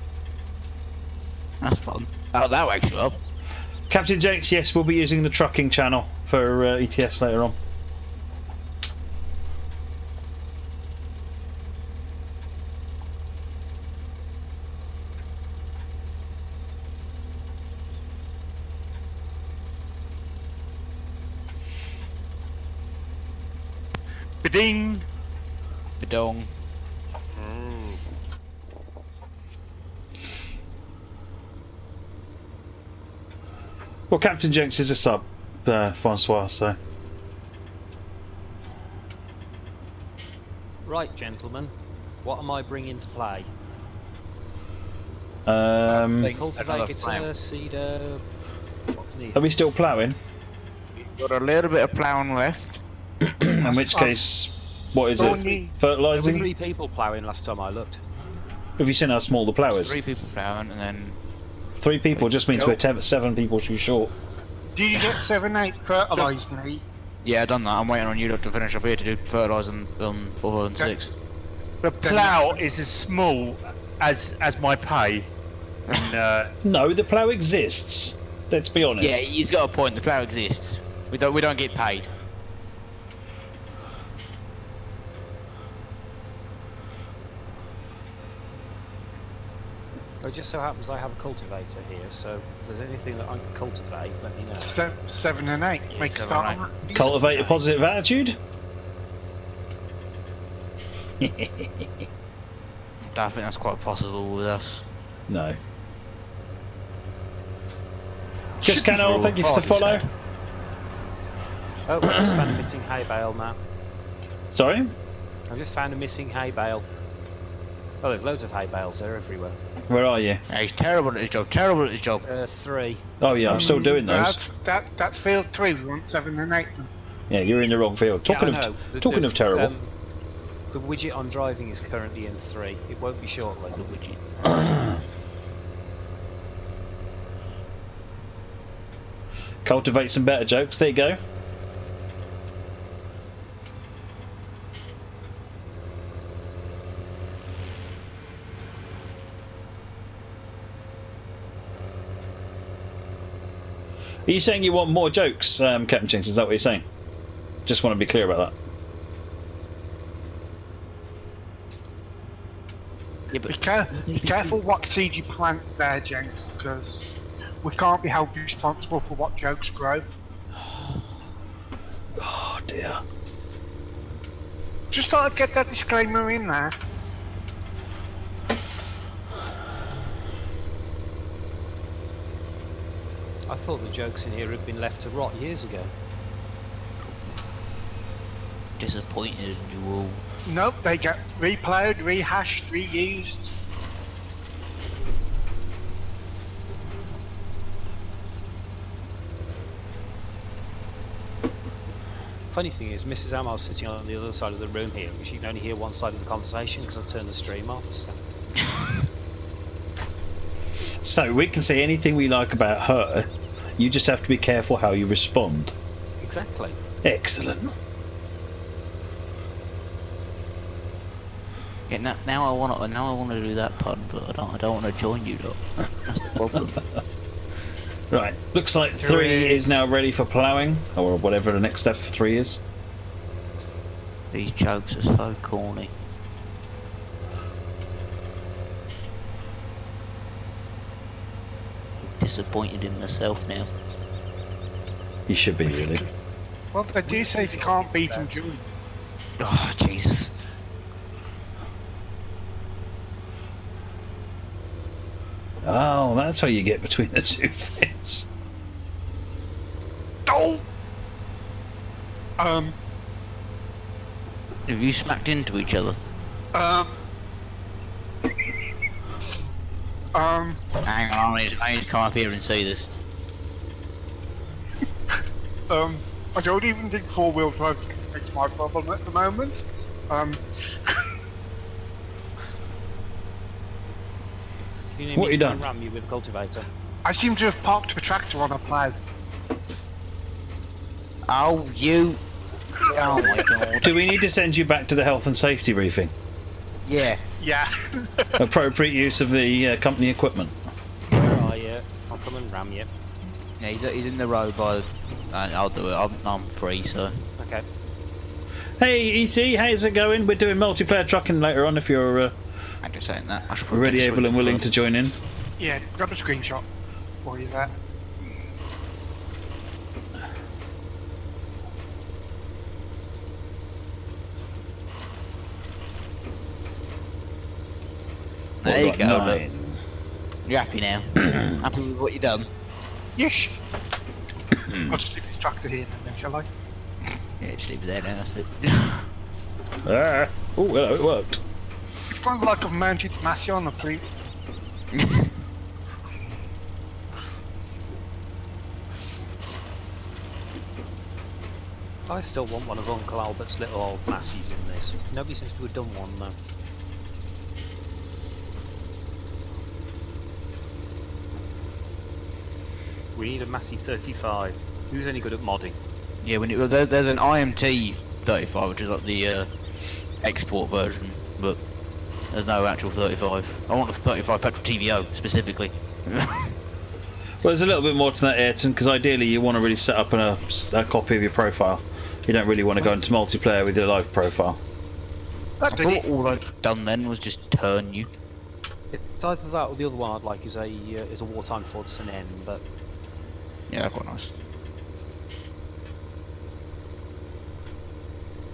That's fun. That wakes you up. Captain Jenks, yes, we'll be using the trucking channel for ETS later on. Ba-ding! Badong. Well, Captain Jenks is a sub, Francois, so... Right, gentlemen. What am I bringing to play? Cultivator, seeder... What's needed? Are we still ploughing? Got a little bit of ploughing left. In which case, what is it? There were Fertilising? 3 people ploughing last time I looked. Have you seen how small the plough is? 3 people ploughing and then... 3 people just means we're 7 people too short. Do you get 7, 8 fertilised need? Yeah, I've done that. I'm waiting on you lot to finish up here to do fertilising on 4 and 6. The plough is as small as my pay. And, No, the plough exists. Let's be honest. yeah, he's got a point. The plough exists. We don't get paid. It just so happens I have a cultivator here, so if there's anything that I can cultivate, let me know. 7 and 8. Yeah, Make a 7 start and on that. Cultivate a positive attitude? I don't think that's quite possible with us. No. Chris Cannell, thank you for the follow. Oh, I just found a missing hay bale, Matt. Sorry? I just found a missing hay bale. Oh, there's loads of hay bales, they're everywhere. Where are you? Yeah, he's terrible at his job. Terrible at his job. 3. Oh yeah, I'm still doing those. That's field 3. We want 7 and 8. Yeah, you're in the wrong field. Talking Yeah, I know. talking of terrible. The widget I'm driving is currently in 3. It won't be shortly. The widget. Cultivate some better jokes. There you go. Are you saying you want more jokes, Captain Jinx? Is that what you're saying? Just want to be clear about that. Yeah, but Be careful what seed you plant there, James, because we can't be held responsible for what jokes grow. Oh dear. Just thought I'd get that disclaimer in there. I thought the jokes in here had been left to rot years ago. disappointed in you all. Nope, they get replayed, rehashed, reused. Funny thing is, Mrs. Amar's sitting on the other side of the room here, but she can only hear one side of the conversation because I've turned the stream off. So. So we can say anything we like about her. You just have to be careful how you respond. Exactly. Excellent. Yeah, now I want to do that pun, but I don't want to join you though. That's the problem. Right, looks like 3 is now ready for ploughing, or whatever the next step for 3 is. These jokes are so corny. I'm disappointed in myself now. You should be, really. Well, they do say if you can't beat them, join. Oh, Jesus. Oh, that's how you get between the two fits. Oh! Have you smacked into each other? Hang Hang on, I need to come up here and see this. I I don't even think four-wheel drive can fix my problem at the moment. You need What me you to go done? and ram you with a cultivator. I seem to have parked the tractor on a plough. Oh, you. Oh my god. Do we need to send you back to the health and safety briefing? Yeah. Yeah. Appropriate use of the company equipment. Where are you? I'll come and ram you. Yeah, he's in the road by. I'll do it. I'm free, so. Okay. Hey EC, how's it going? We're doing multiplayer trucking later on if you're I'm just saying that. I should probably ready, take a able and screenshot willing of to join in. Yeah, grab a screenshot for you there. There you What, go. like Look. 9? You're happy now. Happy with what you done. Yes. I'll just leave this tractor here then, shall I? Yeah, just leave it there now. That's it. Ah. Oh, hello, it worked. It's kind of like I've mounted Massey on the fleet. I still want one of Uncle Albert's little old Massies in this. Nobody seems to have done one though. We need a Massey 35. Who's any good at modding? Yeah, there's an IMT 35, which is like the export version, but there's no actual 35. I want a 35 petrol TVO specifically. Well, there's a little bit more to that, Ayrton, because ideally you want to really set up a copy of your profile. You don't really want to go into multiplayer with your live profile. I thought all I'd done then was just turn you. It's either that or the other one I'd like is a wartime Fordson N, but Yeah, that's quite nice.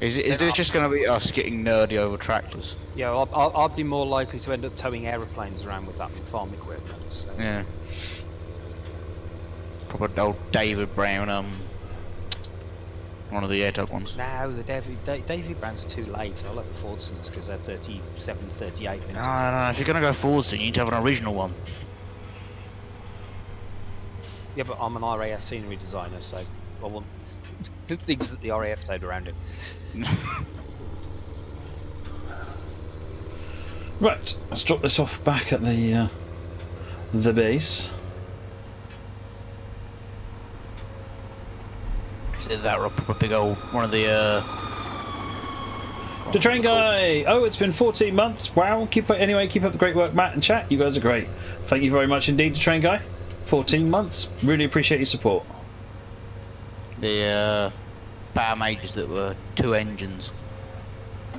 Is this just going to be us getting nerdy over tractors? yeah, I'd be more likely to end up towing aeroplanes around with that than farm equipment. So. Yeah. Proper old David Brown, one of the AirTug ones. No, the David Browns are too late. I like the Fordsons because they're 37, 38 vintage. No, if you're going to go forwards, then you need to have an original one. Yeah, but I'm an RAF scenery designer, so I want things that the RAF towed around it. Right, let's drop this off back at the base. So that were a proper big old one of the. The train guy! Oh, it's been 14 months. Wow, keep up the great work, Matt and chat. You guys are great. Thank you very much indeed, the train guy. 14 months. Really appreciate your support. The power majors that were 2 engines. I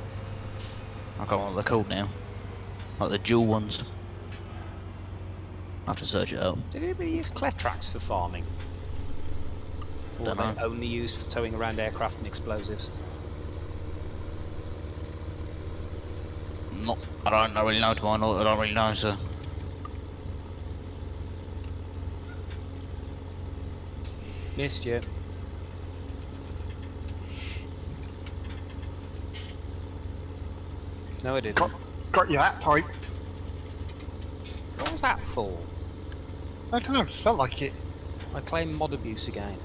can't remember what they're called now. Like the dual ones. I have to search it up. Did anybody use cleft tracks for farming? Or were Dunno. they only used for towing around aircraft and explosives? I don't really know, to my knowledge. I don't really know, so. Missed you. No, I didn't. Got you that type. What was that for? I don't know, just felt like it. I claim mod abuse again.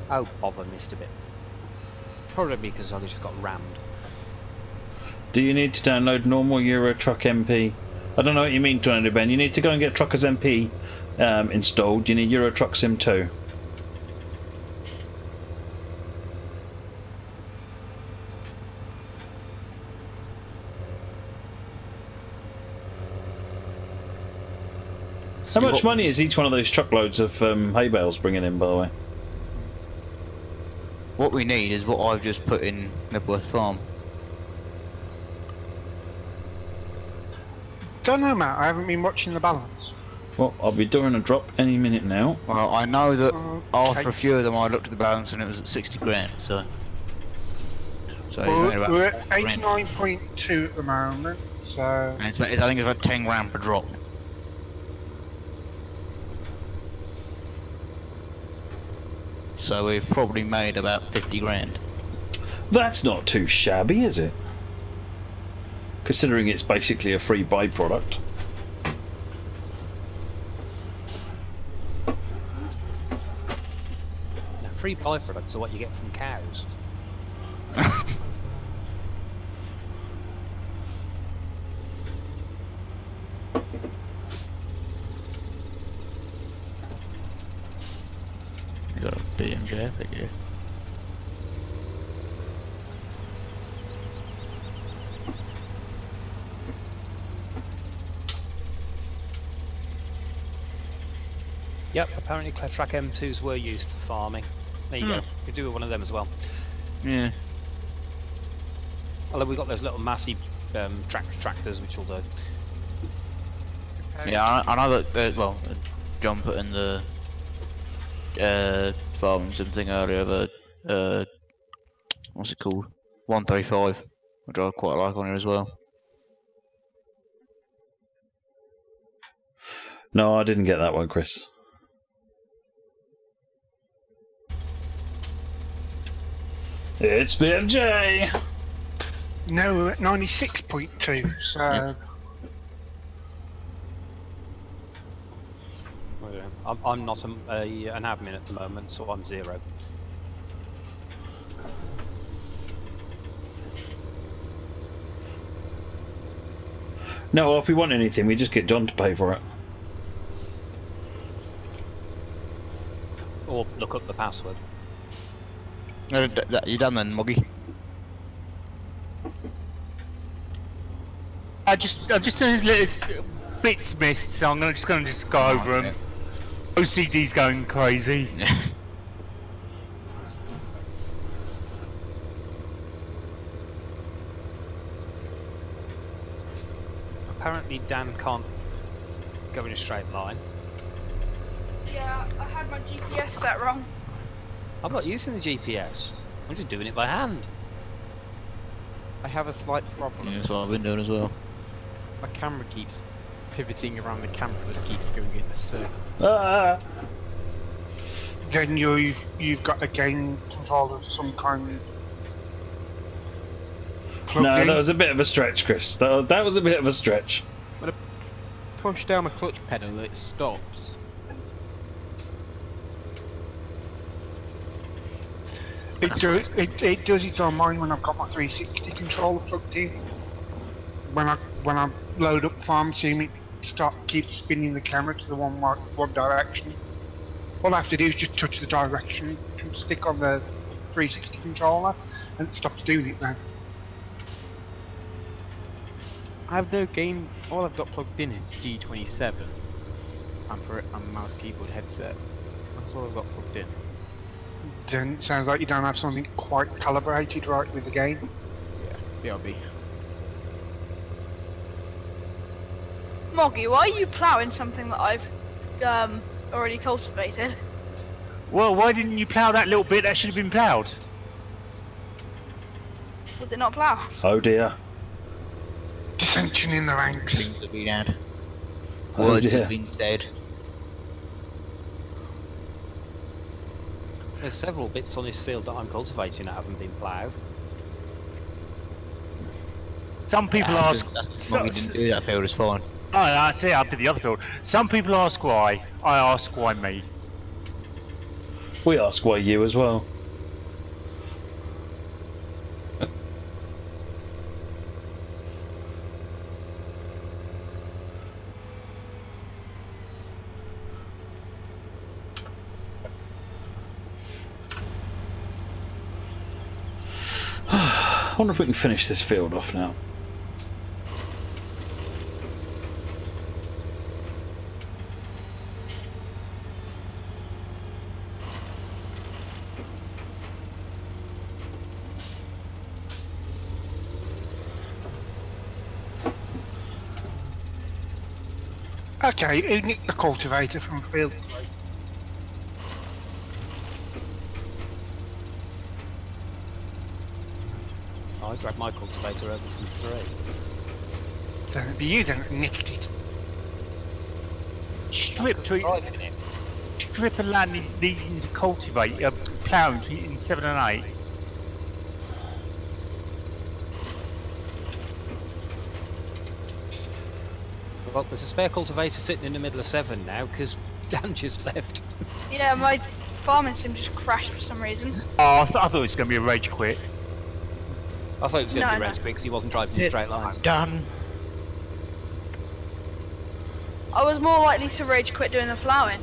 Oh, bother, missed a bit. Probably because I just got rammed. Do you need to download normal Euro Truck MP? I don't know what you mean, Tornado Ben. You need to go and get Truckers MP installed. You need Euro Truck Sim 2. How much money is each one of those truckloads of hay bales bringing in, by the way? What we need is what I've just put in Knebworth Farm. Don't know, Matt. I haven't been watching the balance. Well, I'll be doing a drop any minute now. Well, I know that Okay. after a few of them I looked at the balance and it was at 60 grand, so. So you're We're, talking about we're at 4 grand. 89.2 at the moment, so. And I think it's about 10 grand per drop. So we've probably made about 50 grand. That's not too shabby, is it? considering it's basically a free byproduct. Now, free byproducts are what you get from cows. You got a BMJ epic here. Yep, apparently Track M2s were used for farming. There you go. You could do one of them as well. Yeah. Although we've got those little massive tractors which will do. Yeah, I know that. Well, John put in the farming sim thing earlier. The what's it called? 135, which I quite like on here as well. No, I didn't get that one, Chris. It's BMJ! No, we're at 96.2, so... Yeah. I'm not an admin at the moment, so I'm 0. No, well, if we want anything, we just get John to pay for it. Or look up the password. You done then, Moggy? I just doing little bits missed, so I'm just gonna go over them. OCD's going crazy. Apparently Dan can't go in a straight line. Yeah, I had my GPS set wrong. I'm not using the GPS. I'm just doing it by hand. I have a slight problem. Yeah, that's what I've been doing as well. My camera keeps pivoting around the camera, just keeps going in a circle. Ah! Then you've got a game controller of some kind. No, that was a bit of a stretch, Chris. That was a bit of a stretch. When I push down the clutch pedal, it stops. It does it on mine when I've got my 360 controller plugged in. When I load up Farm Sim, it keeps spinning the camera to the one direction. All I have to do is just touch the direction and stick on the 360 controller, and it stops doing it then. I have no game. All I've got plugged in is G27 and mouse keyboard headset. That's all I've got plugged in. Then it sounds like you don't have something quite calibrated right with the game. Yeah, BRB. Moggy, why are you ploughing something that I've already cultivated? Well, why didn't you plough that little bit that should have been ploughed? Was it not ploughed? Oh dear. Dissension in the ranks. Things have been had. Oh Words dear. have been said. There's several bits on this field that I'm cultivating that haven't been ploughed. Some people ask. Moggy didn't do that field is fine. Oh, I see. I did the other field. Some people ask why. I ask why me. We ask why you as well. I wonder if we can finish this field off now. Okay, who nicked the cultivator from field 3? I dragged my cultivator over from 3. Then it'd be you then that nicked it. Strip and land needing to cultivate, ploughing in 7 and 8. Well, there's a spare cultivator sitting in the middle of 7 now because Dan just left. Yeah, my farming sim just crashed for some reason. Oh, I thought it was going to be a rage quit. I thought it was going to No, be race no. because he wasn't driving in straight lines. Done. I was more likely to rage quit doing the ploughing.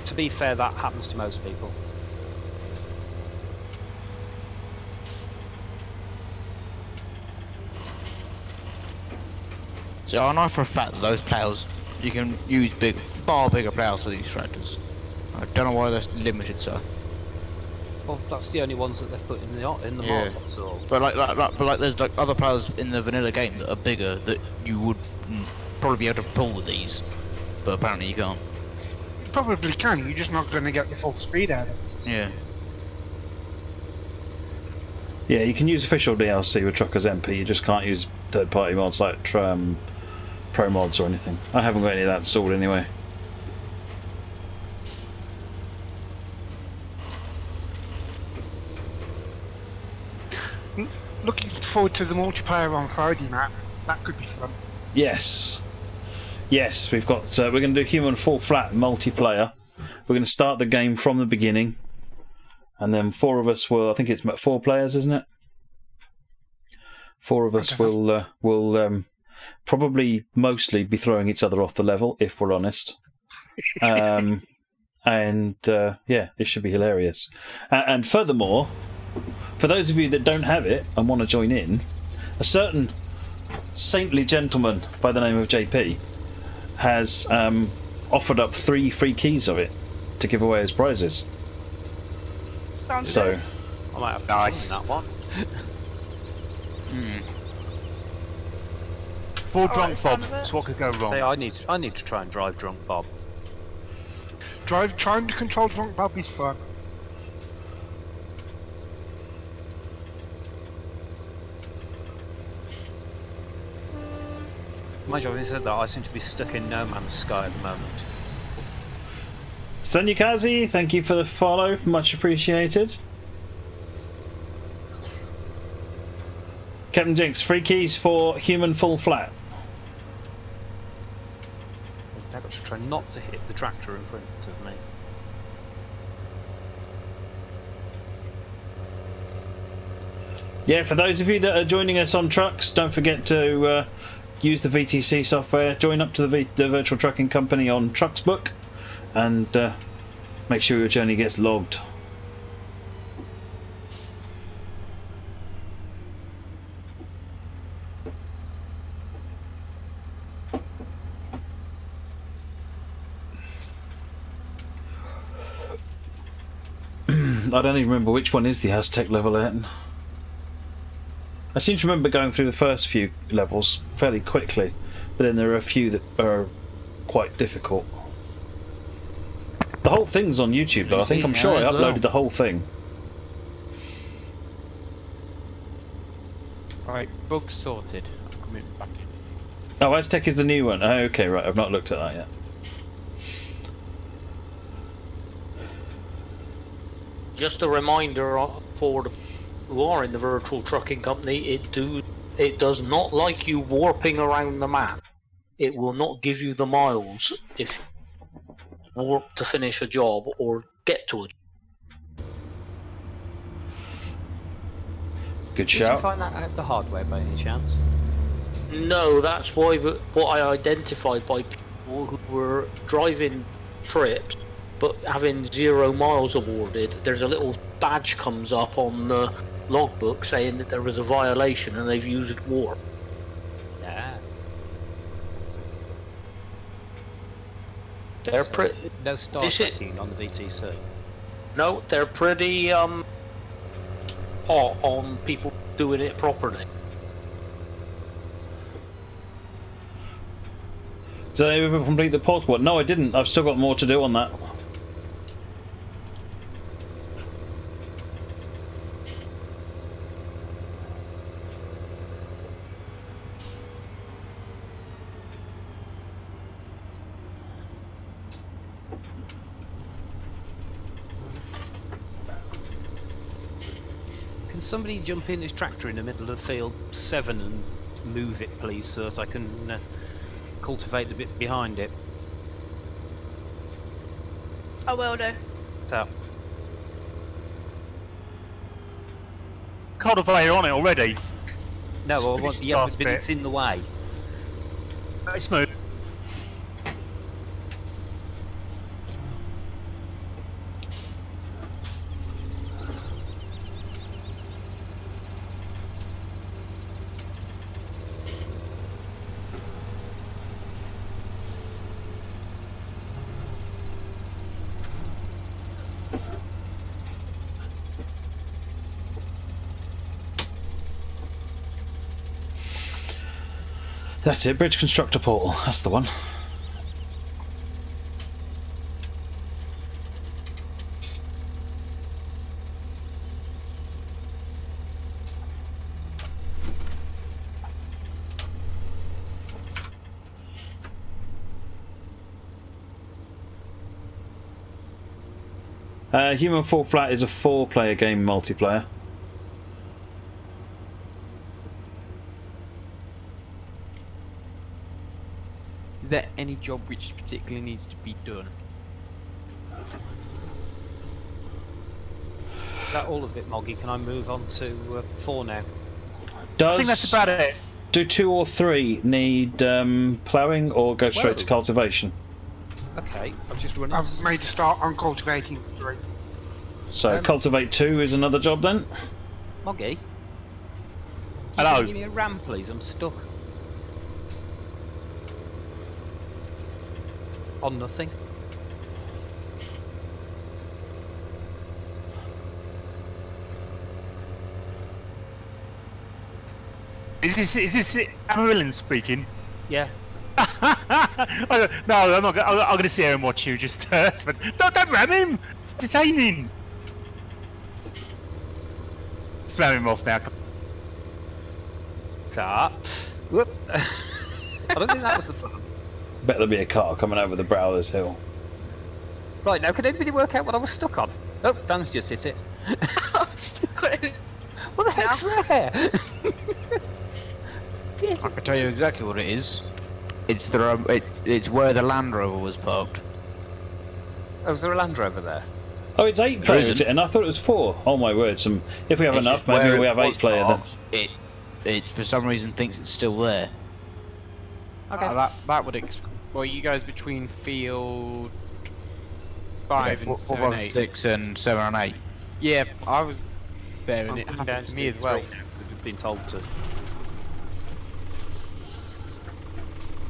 To be fair, that happens to most people. So I know for a fact that those plows, you can use far bigger plows for these tractors. I don't know why they're limited so. Well, that's the only ones that they've put in the Yeah. mod, that's all. But like there's like other plows in the vanilla game that are bigger that you would probably be able to pull with these, but apparently you can't. You probably can, you're just not going to get the full speed out of it. Yeah. Yeah, you can use official DLC with Truckers MP. You just can't use third-party mods like Pro mods or anything. I haven't got any of that installed anyway. Looking forward to the multiplayer on Friday, Matt. That could be fun. Yes, yes, we've got. We're going to do human full flat multiplayer. We're going to start the game from the beginning, and then 4 of us will. I think it's 4 players, isn't it? 4 of us will probably mostly be throwing each other off the level, if we're honest. Yeah, it should be hilarious. And furthermore, for those of you that don't have it and want to join in, a certain saintly gentleman by the name of JP has offered up 3 free keys of it to give away as prizes. Sounds So, good. I might have to Nice. join that one. For Alright, drunk sounds Bob, good. so what could go wrong? Say, I need to try and drive drunk Bob. Trying to control drunk Bob is fun. Mind you, having said that, I seem to be stuck in no man's sky at the moment. Senyukazi, thank you for the follow, much appreciated. Captain Jinx, free keys for human full flat. I've got to try not to hit the tractor in front of me. Yeah, for those of you that are joining us on trucks, don't forget to use the VTC software. Join up to the virtual trucking company on Trucksbook, and make sure your journey gets logged. I don't even remember which one is the Aztec level at. I seem to remember going through the first few levels fairly quickly, but then there are a few that are quite difficult. The whole thing's on YouTube though. I think I'm sure I uploaded the whole thing. Right, bug sorted. I'm coming back in. Oh, Aztec is the new one. Oh, okay, right. I've not looked at that yet. Just a reminder for the who are in the virtual trucking company, it does not like you warping around the map. It will not give you the miles if you warp to finish a job or get to it. Good Did you shout. find that out the hard way by any chance? No, that's why what I identified by people who were driving trips but having 0 miles awarded. There's a little badge comes up on the logbook saying that there was a violation and they've used warp. Yeah. They're So, pretty. no star this is- tracking on the VTC. No, they're pretty hot on people doing it properly. Did I ever complete the pod one? No, I didn't. I've still got more to do on that. Can somebody jump in this tractor in the middle of field 7 and move it, please, so that I can cultivate the bit behind it. I will do. So, Cultivator on it already. no, I want Finish the the other last bit bit. that's in the way. Very smooth. That's it, bridge constructor portal. That's the one. Human Fall Flat is a 4-player game multiplayer. Is there any job which particularly needs to be done? Is that all of it, Moggy? Can I move on to 4 now? Does I think that's about it. do 2 or 3 need ploughing or go straight to Whoa. cultivation? Okay, I'm just running. I've made a start on cultivating 3. So cultivate 2 is another job then? Moggy? Hello. Can you give me a ram, please? I'm stuck. On nothing. Is this Amarillion speaking? Yeah. No, I'm not. I'm going to sit here and watch you. Just but don't ram him. Entertaining. Spam him off now. Whoop. I don't think that was the plan. Bet there'll be a car coming over the brow of this hill. Right, now, can anybody work out what I was stuck on? Oh, Dan's just hit it. I'm stuck on it. What the heck's there? I can tell you exactly what it is. It's the it's where the Land Rover was parked. Oh, is there a Land Rover there? Oh, it's 8 players, isn't. and I thought it was 4. Oh my word! If we have It's enough, just where maybe it we have 8 was player then. parked. It for some reason thinks it's still there. Okay. That would well, you guys between field 5 and 4, 7, 5, 8. 6, and 7 and 8. Yeah, I was bearing I'm it coming happened down to me as do well. 3 now, 'cause I've been told to.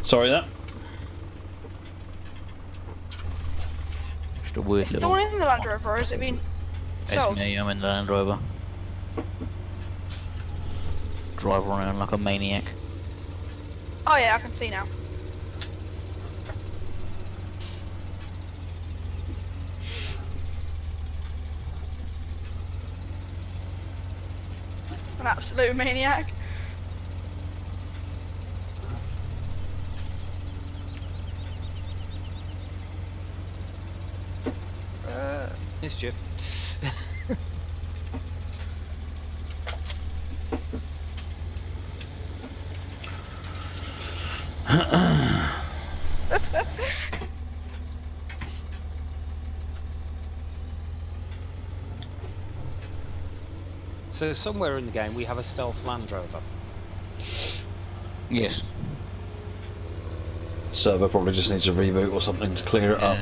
Sorry, that. Just a weird Is little. someone in the Land Rover, or has it been It's sold? me. I'm in the Land Rover. Drive around like a maniac. Oh yeah, I can see now. An absolute maniac. Missed you. So somewhere in the game we have a stealth Land Rover. Yes. Server probably just needs a reboot or something to clear it up.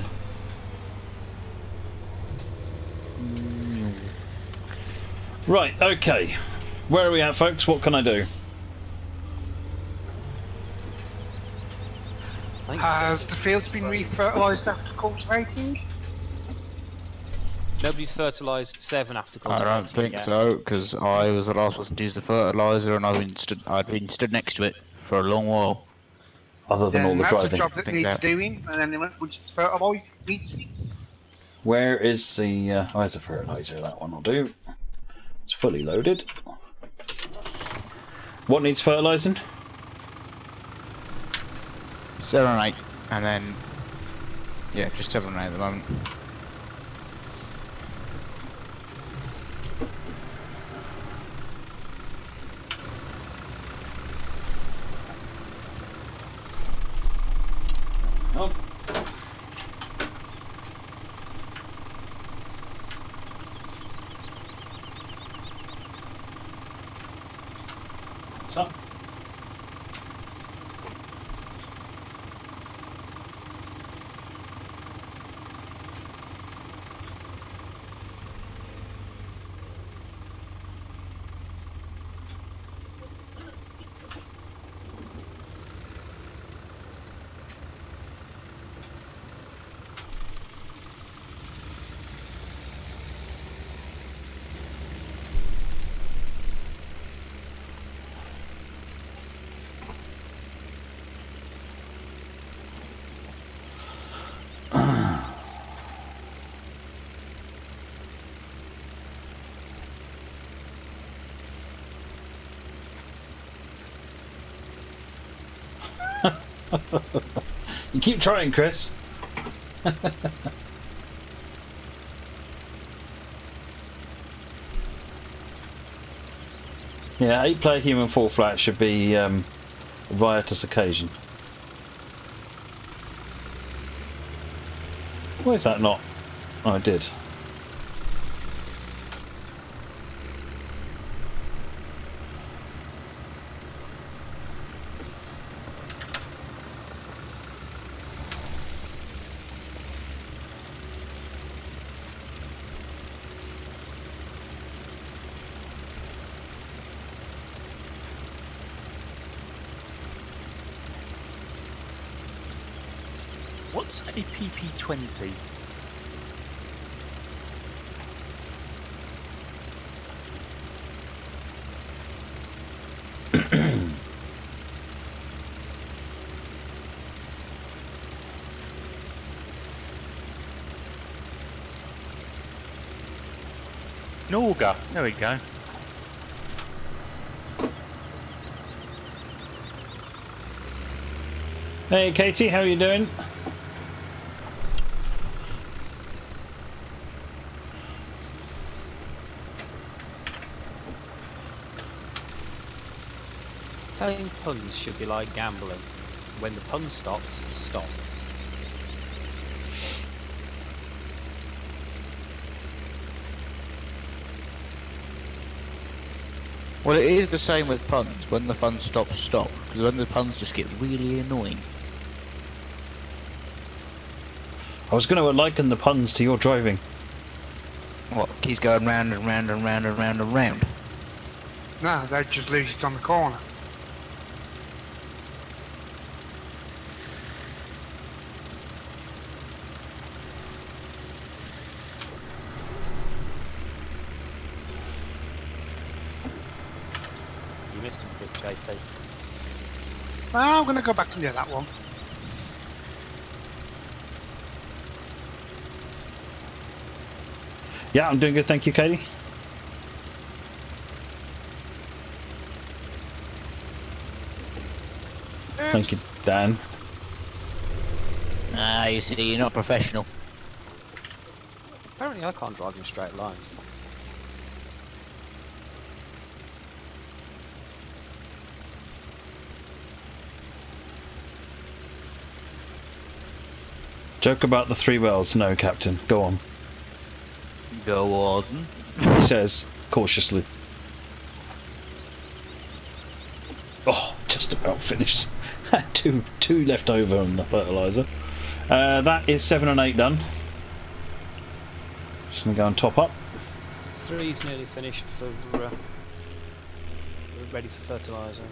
Right, okay. Where are we at, folks? What can I do? I think Has the fields been re-fertilised after cultivating? nobody's fertilised 7 after I cultivating. don't think yet. so, because I was the last person to use the fertilizer, and I'd been stood next to it for a long while. Other than all Then the that's a driving. job that Think needs that- doing, and then once it's fertilised, it needs it. Where is the... oh, there's a fertiliser. That one will do. It's fully loaded. What needs fertilising? 7 and 8, and then yeah, just 7 and 8 at the moment. Oh. What's up? You keep trying, Chris. Yeah, 8-player human fall flat should be a riotous occasion. Why is that not? Oh, I did. What's a PP20? Norga. There we go. Hey Katie, how are you doing? Telling puns should be like gambling. When the pun stops, stop. Well, it is the same with puns. When the fun stops, stop. Because then the puns just get really annoying. I was going to liken the puns to your driving. What? Keeps going round and round and round and round and round. No, they just lose it on the corner. You missed a bit, JP. Well, I'm going to go back and do that one. Yeah, I'm doing good, thank you, Katie. Thank you, Dan. Ah, you see, you're not professional. Apparently I can't drive in straight lines. Joke about the 3 wells. No, Captain. Go on. Go on. He says, cautiously. Oh, just about finished. two left over on the fertiliser. That is 7 and 8 done. Just going to go and top up. 3's nearly finished for ready for fertiliser.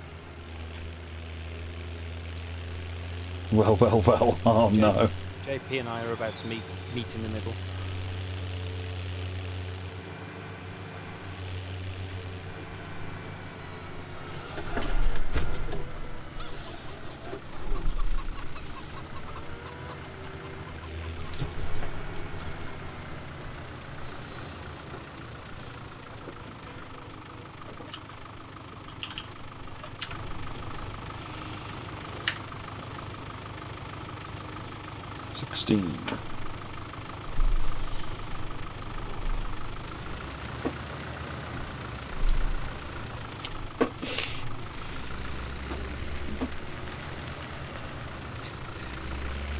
Well, well, well. Oh no. JP and I are about to meet in the middle.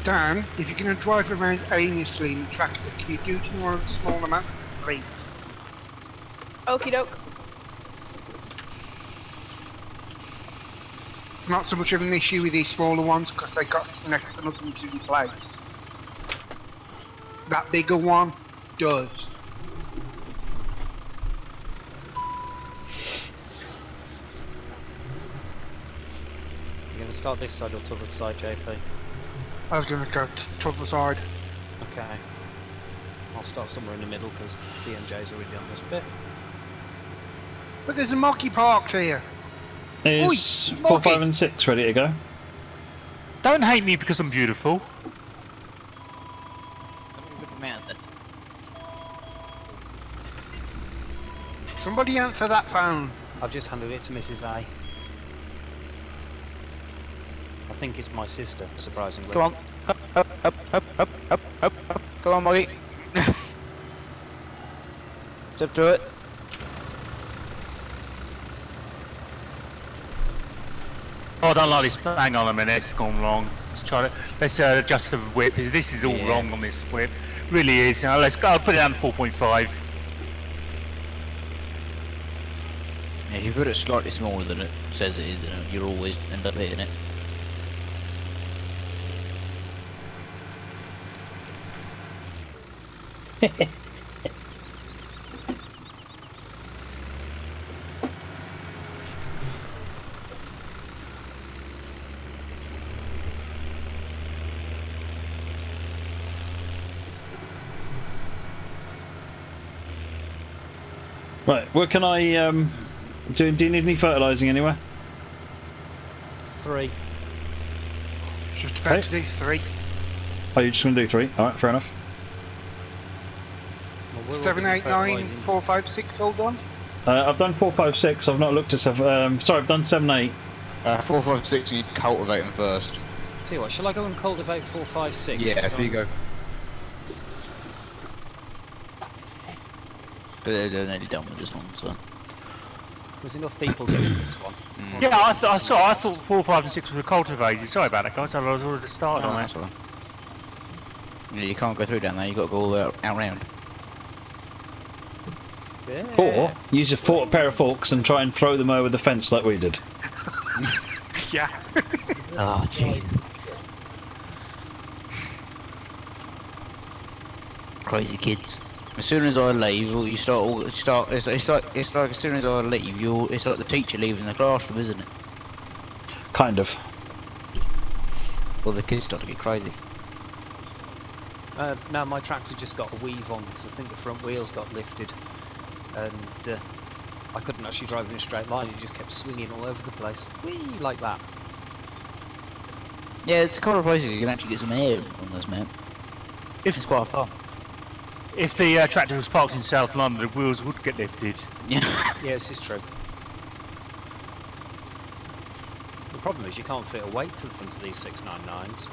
Dan, if you're going to drive around aimlessly in the tractor, can you do it in one of the smaller maps, please? Okie doke. Not so much of an issue with these smaller ones because they got next to nothing to replace. That bigger one does. You're going to start this side or to the side, JP? I was going to go to the side. Okay. I'll start somewhere in the middle because BMJ's already on this bit. But there's a monkey park here. Is Oi, 4, 5 monkey. and 6 ready to go? Don't hate me because I'm beautiful. Look at me out then. Somebody answer that phone. I've just handed it to Mrs. A. I think it's my sister, surprisingly. Come on. Up. Come on, Moggy. Step to it. Oh, I don't like this. Hang on a minute, it's gone wrong. Let's adjust the width. This is all wrong on this width. Really is. Let's go. I'll put it down to 4.5. Yeah, if you put it slightly smaller than it says it is, then you'll always end up hitting it. Right, where can I do you need any fertilising anywhere? 3. Just about to do 3. Oh, you're just going to do 3? Alright, fair enough. Well, 7, 8, 9, 4, 5, 6 all done? I've done 4, 5, 6. I've not looked at 7. Sorry, I've done 7, 8. 4, 5, 6, you need to cultivate them first. Tell you what, shall I go and cultivate 4, 5, 6? Yeah, if you go. But they're nearly done with this one, so. There's enough people doing this one. Yeah, I thought 4, 5 and 6 were cultivated. Sorry about that, guys. I was already started on that. Yeah, you can't go through down there, you've got to go all the way out round. Yeah. Or use a pair of forks and try and throw them over the fence like we did. Yeah. Oh, Jesus. Crazy kids. As soon as I leave, it's like as soon as I leave, it's like the teacher leaving the classroom, isn't it? Kind of. Well, the kids start to get crazy. No, my tractor just got a weave on because I think the front wheels got lifted, and I couldn't actually drive in a straight line. It just kept swinging all over the place, whee, like that. Yeah, it's a couple of places you can actually get some air on this map. It's quite fun. If the tractor was parked in South London, the wheels would get lifted. Yeah. Yeah, this is true. The problem is you can't fit a weight to the front of these 699s.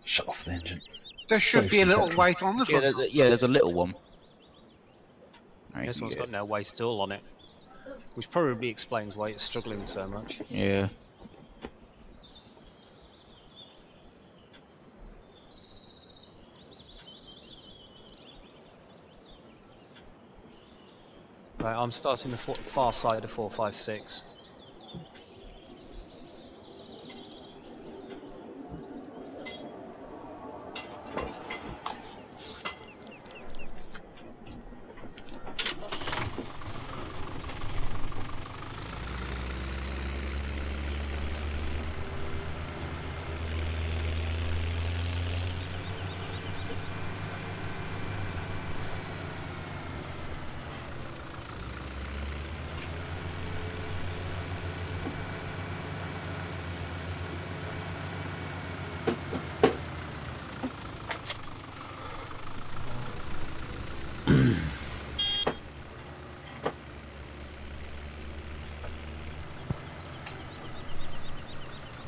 Shut off the engine. There should be a little weight on the front. Yeah, there's a little one. This one's got no weight at all on it, which probably explains why it's struggling so much. Yeah. Right, I'm starting the far side of 456.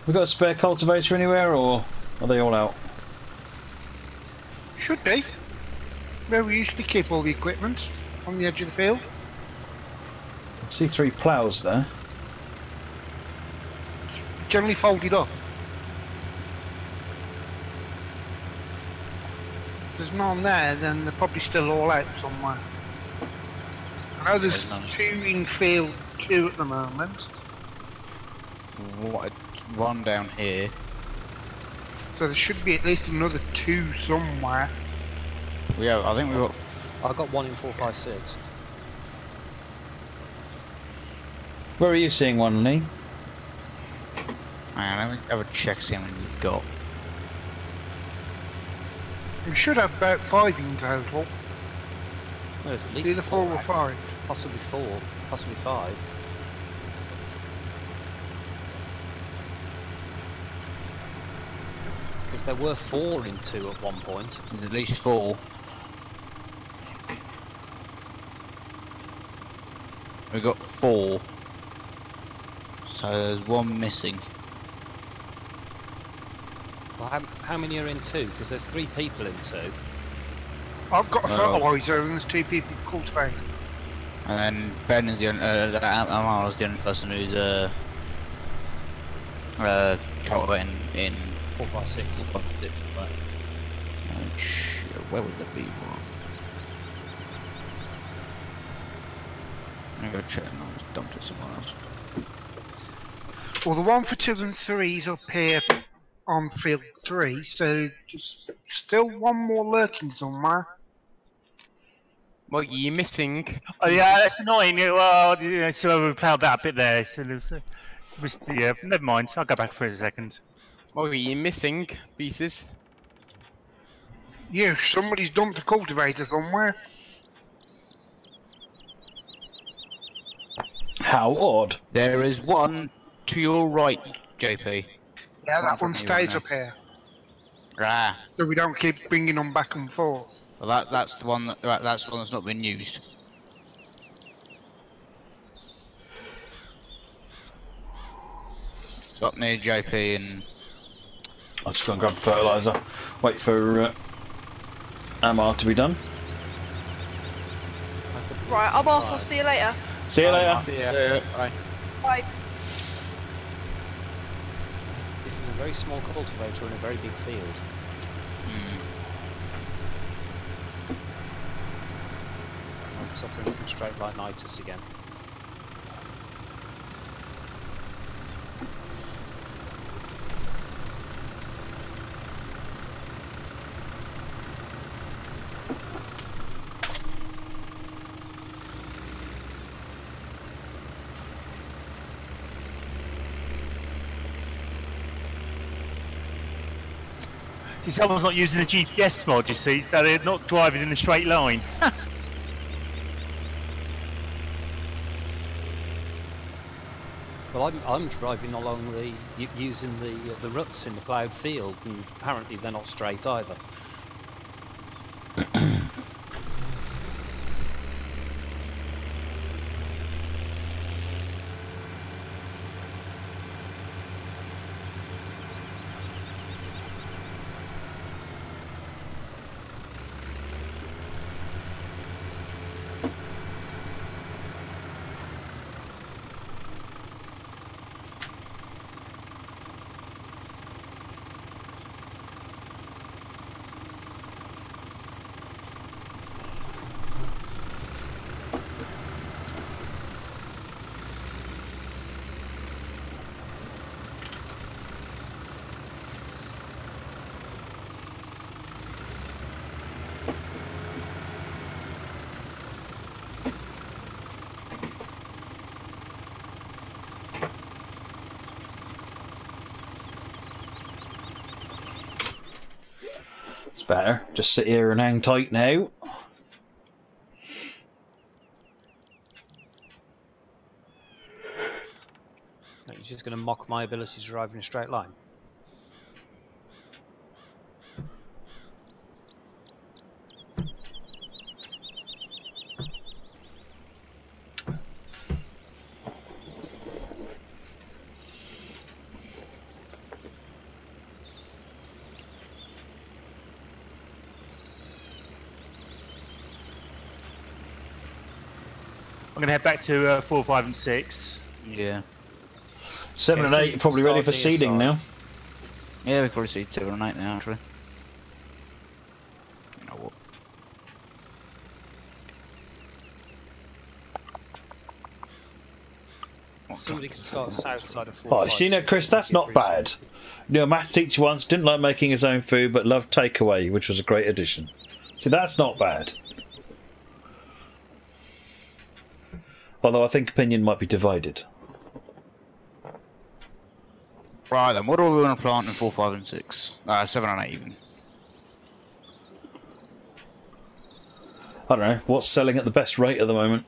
We got a spare cultivator anywhere, or are they all out? Should be. Where we usually keep all the equipment, on the edge of the field. I see 3 ploughs there. generally folded up. If there's none there, then they're probably still all out somewhere. I know there's two in field 2 at the moment. One down here. So there should be at least another 2 somewhere. I think we've got. I got 1 in 4, 5, 6. Where are you seeing one, Lee? Man, let me have a check, see how many we've got. We should have about 5 in total. Well, there's at least Either 4 or 5. Possibly 4, possibly 5. Because there were 4 in 2 at one point. There's at least 4. We've got 4. So there's 1 missing. Well, how many are in 2? Because there's 3 people in 2. I've got a fertiliser and there's 2 people cultivating. And then Ben is the only, Amar's the only person who's cultivating in 4, 5, 6. 4, 5, 6. Right. Oh, shit, where would there be one? I'm gonna go check and I'll just dump it somewhere else. Well, the one for 2 and 3 is up here on field 3, so just still one more lurking somewhere. Well, you're missing. Oh yeah, that's annoying. Well, yeah, so we ploughed that a bit there. So yeah, never mind. I'll go back for a second. Well, you're missing pieces. Yeah, somebody's dumped a cultivator somewhere. How odd. There is one to your right, JP. Yeah, that one stays up here. Ah. So we don't keep bringing them back and forth. Well, that's the one. That's the one that's not been used. It's up near JP and. I'll just go and grab fertiliser. Wait for Amar to be done. Right, I'm off. I'll see you later. See you later. See ya. Bye. Bye. This is a very small cultivator in a very big field. I'm suffering from straight line itis again. See, someone's not using the GPS mod, you see, so they're not driving in a straight line. Well, I'm driving along using the ruts in the ploughed field, and apparently they're not straight either. Better. Just sit here and hang tight now. You're just going to mock my ability to drive in a straight line. I'm going to head back to 4, 5 and 6. Yeah. 7 and 8 are probably ready for seeding now. Yeah, we've probably seeded 7 and 8 now, actually. You know what? Somebody can start south side of 4. Oh, see, now, Chris, that's not bad. You know, a maths teacher once didn't like making his own food, but loved takeaway, which was a great addition. See, that's not bad. Although I think opinion might be divided. Right then, what do we want to plant in 4, 5 and 6? 7 and 8 even. I don't know, what's selling at the best rate at the moment?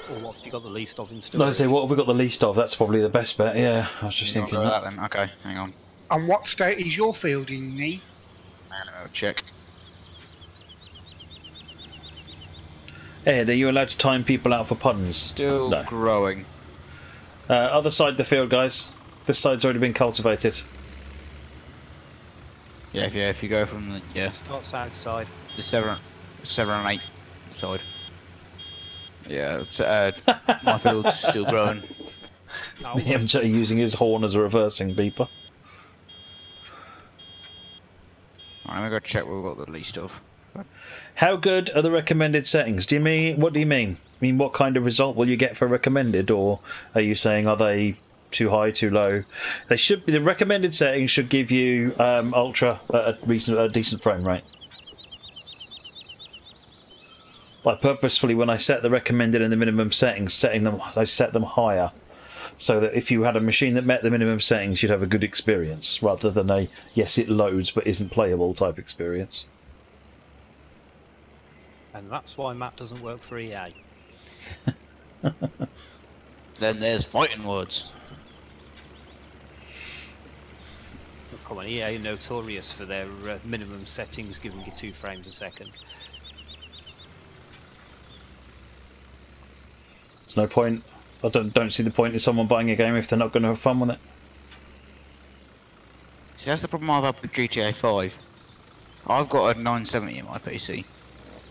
Or what have you got the least of in Like I storage? say, what have we got the least of? That's probably the best bet, yeah. I was just thinking that then. Okay, hang on. And what state is your field in, Nee? I'll check. Ed, are you allowed to time people out for puns? Still No. growing. Other side of the field, guys. This side's already been cultivated. Yeah, if you go from the Start south side. the 7 and 8 side. Yeah, it's, my field's still growing. No. MJ using his horn as a reversing beeper. Alright, I'm gonna go check what we've got the least of. How good are the recommended settings? Do you mean, what do you mean? I mean, what kind of result will you get for recommended, or are you saying are they too high, too low? They should be. The recommended settings should give you ultra at a decent frame rate. I purposefully, when I set the recommended and the minimum settings, I set them higher, so that if you had a machine that met the minimum settings, you'd have a good experience, rather than a yes, it loads but isn't playable type experience. And that's why Matt doesn't work for EA. Then there's fighting words. Look, come on, EA are notorious for their minimum settings giving you 2 frames a second. There's no point. I don't see the point in someone buying a game if they're not going to have fun with it. See, that's the problem I've had with GTA 5. I've got a 970 in my PC,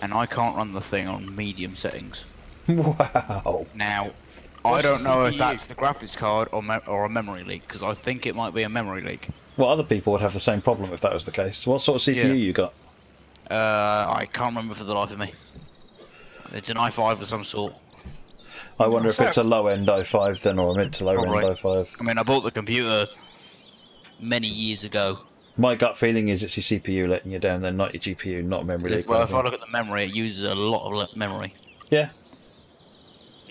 and I can't run the thing on medium settings. Wow. Now, I don't know if that's the graphics card or a memory leak, because I think it might be a memory leak. Well, other people would have the same problem if that was the case. What sort of CPU you got? I can't remember for the life of me. It's an i5 of some sort. I wonder if it's a low-end i5 then, or a mid to low-end i5. I mean, I bought the computer many years ago. My gut feeling is it's your CPU letting you down, then not your GPU, not memory leak. Well, if I look at the memory, it uses a lot of memory. Yeah.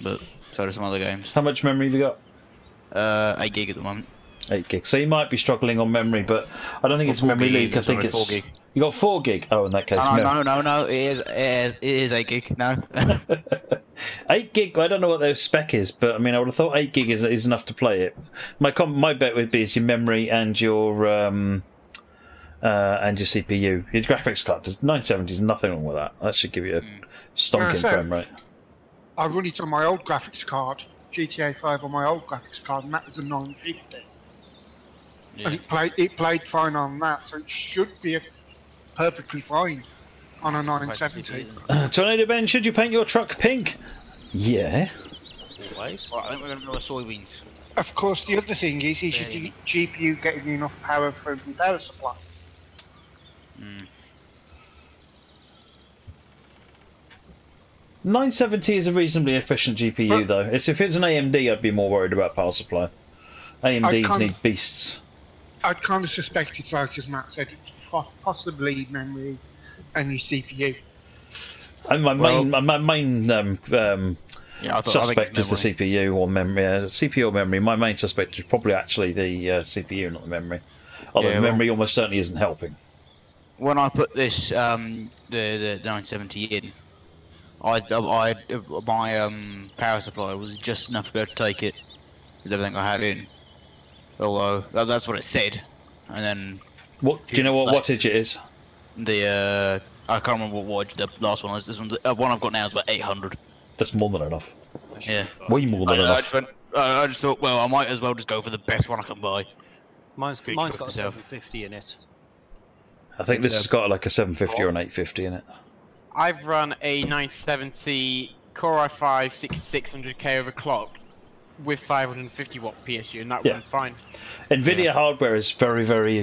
But so do some other games. How much memory have you got? 8 gig at the moment. 8 gig. So you might be struggling on memory, but I don't think it's memory leak. I think it's 4 gig. You got 4 gig. Oh, in that case, no. It is 8 gig. No. 8 gig. I don't know what their spec is, but I mean, I would have thought 8 gig is enough to play it. My bet would be is your memory and your CPU. Your graphics card. 970 is nothing wrong with that. That should give you a stonking frame rate. I run it on my old graphics card, GTA 5 on my old graphics card, and that was a 950. Yeah. And it played fine on that, so it should be perfectly fine on a 970. Tornado Ben, should you paint your truck pink? Yeah. Always. Right, I think we're going to go with soybeans. Of course, the other thing is your GPU getting enough power from the power supply. 970 is a reasonably efficient GPU, though. If it's an AMD, I'd be more worried about power supply. AMDs need beasts. I'd kind of suspect it's like, as Matt said, it's possibly memory and your CPU. And my main suspect is the CPU or memory. CPU or memory. My main suspect is probably actually the CPU, not the memory. Although the memory almost certainly isn't helping. When I put this the 970 in, my power supply was just enough to be able to take it with everything I had in. Although that's what it said, and then do you know what wattage it is? The I can't remember what wattage the last one was. This one, one I've got now is about 800. That's more than enough. Yeah, way more than enough. I just thought, well, I might as well just go for the best one I can buy. Mine's got 750 in it. I think this has got like a 750 or an 850 in it. I've run a 970 Core i5 6600K overclocked with 550 watt PSU, and that Yeah. runs fine. NVIDIA hardware is very, very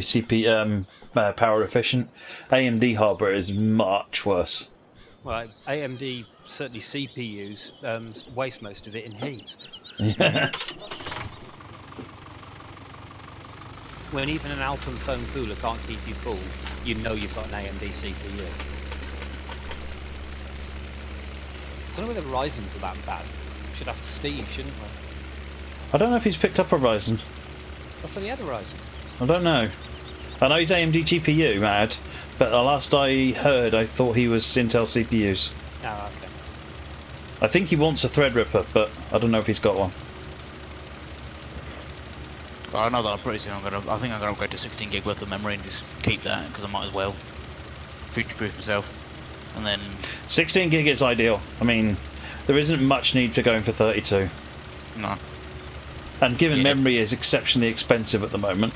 power efficient. AMD hardware is much worse. Well, AMD certainly CPUs waste most of it in heat. Yeah. When even an Alpen foam cooler can't keep you cool, you know you've got an AMD CPU. I don't know whether Ryzen's are that bad. Should ask Steve, shouldn't we? I don't know if he's picked up a Ryzen. I thought he had a Ryzen. I don't know. I know he's AMD GPU mad, but the last I heard, I thought he was Intel CPUs. Oh, okay. I think he wants a Threadripper, but I don't know if he's got one. Well, I know that I'm pretty soon. I think I'm gonna upgrade to 16 gig worth of memory and just keep that because I might as well future-proof myself. And then 16 gig is ideal. I mean, there isn't much need for going for 32. no. And given memory is exceptionally expensive at the moment,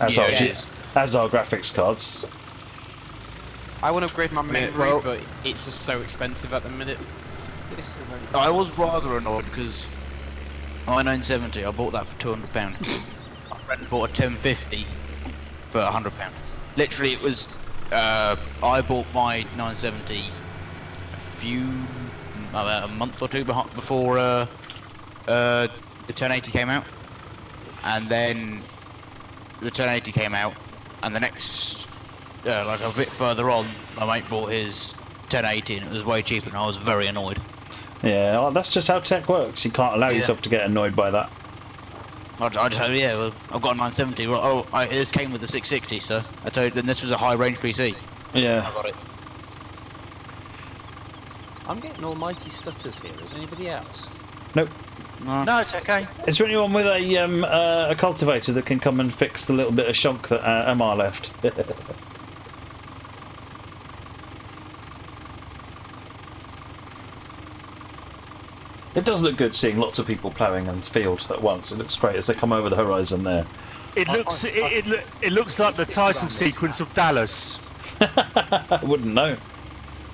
as Yeah, our it is. as our graphics cards. I want to upgrade my memory, well- but it's just so expensive at the minute. This is a very I was rather annoyed because my 970, I bought that for £200. My friend bought a 1050 for £100. Literally, it was. I bought my 970 about a month or two before the 1080 came out, and then the 1080 came out, and the next like a bit further on, my mate bought his 1080 and it was way cheaper, and I was very annoyed. Yeah, well, that's just how tech works. You can't allow yourself to get annoyed by that. I just well, I've got a 970. Well, this came with the 660, so I told you, and this was a high range PC. Yeah. I got it. I'm getting almighty stutters here. Is anybody else? Nope. No, it's okay. Is there anyone with a cultivator that can come and fix the little bit of shunk that MR left? It does look good seeing lots of people ploughing in the field at once. It looks great as they come over the horizon there. It looks like the title sequence of Dallas. I wouldn't know.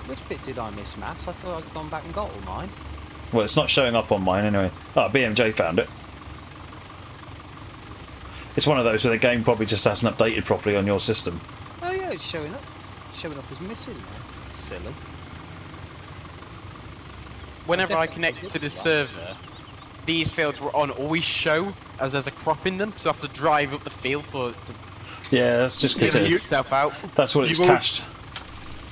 Which bit did I miss, Matt? I thought I'd gone back and got all mine. Well, it's not showing up on mine anyway. Oh, BMJ found it. It's one of those where the game probably just hasn't updated properly on your system. Oh yeah, it's showing up. It's showing up as missing now. Silly. Whenever I connect to the server, these fields were on always show as there's a crop in them, so I have to drive up the field for it to Yeah, that's just because give itself out. that's what it's You've always- cached.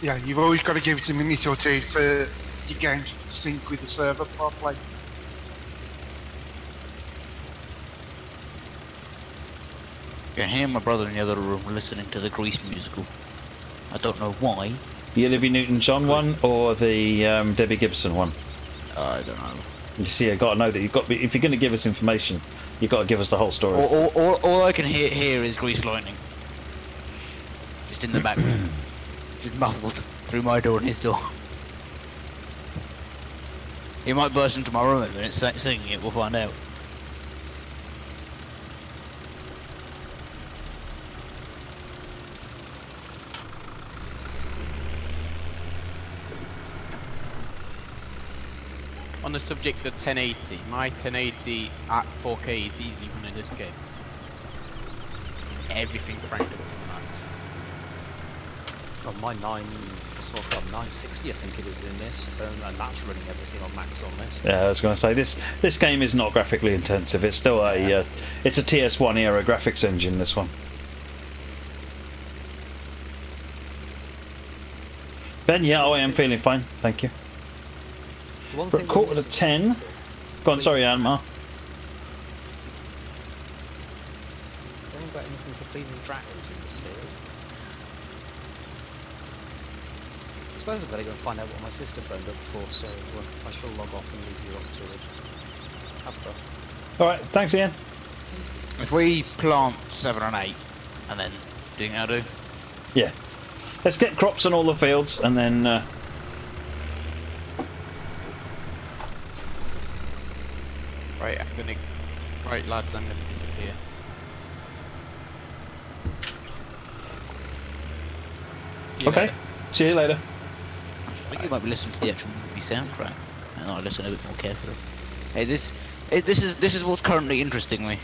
Yeah, you've always got to give it a minute or two for your game to sync with the server properly. You can hear my brother in the other room listening to the Grease musical. I don't know why. The Olivia Newton-John one or the Debbie Gibson one? I don't know. You see, I got to know that you've got. If you're going to give us information, you've got to give us the whole story. All I can hear is Grease lightning. Just in the background. Just muffled through my door and his door. He might burst into my room in a minute singing it, we'll find out. On the subject of 1080, my 1080 at 4K is easy running this game. Everything cranked up to the max. Well, my 960, I think it is in this, and that's running everything on max on this. Yeah, I was going to say this game is not graphically intensive. It's still a it's a TS1 era graphics engine. This one. Ben, yeah, I am feeling fine. Thank you. The one We're thing at quarter to 10. Go on, sorry, Anmar. I haven't got anything for cleaning tractors in this field. I suppose I've got to go and find out what my sister phoned up for, so I shall log off and leave you up to it. Have fun. Alright, thanks, Ian. If we plant 7 and 8, and then do you think that'll do? Yeah. Let's get crops on all the fields, and then... Right, right lads, I'm gonna disappear. okay, see you later. I think you might be listening to the actual movie soundtrack. and I listen a bit more carefully. Hey, this is what's currently interesting me.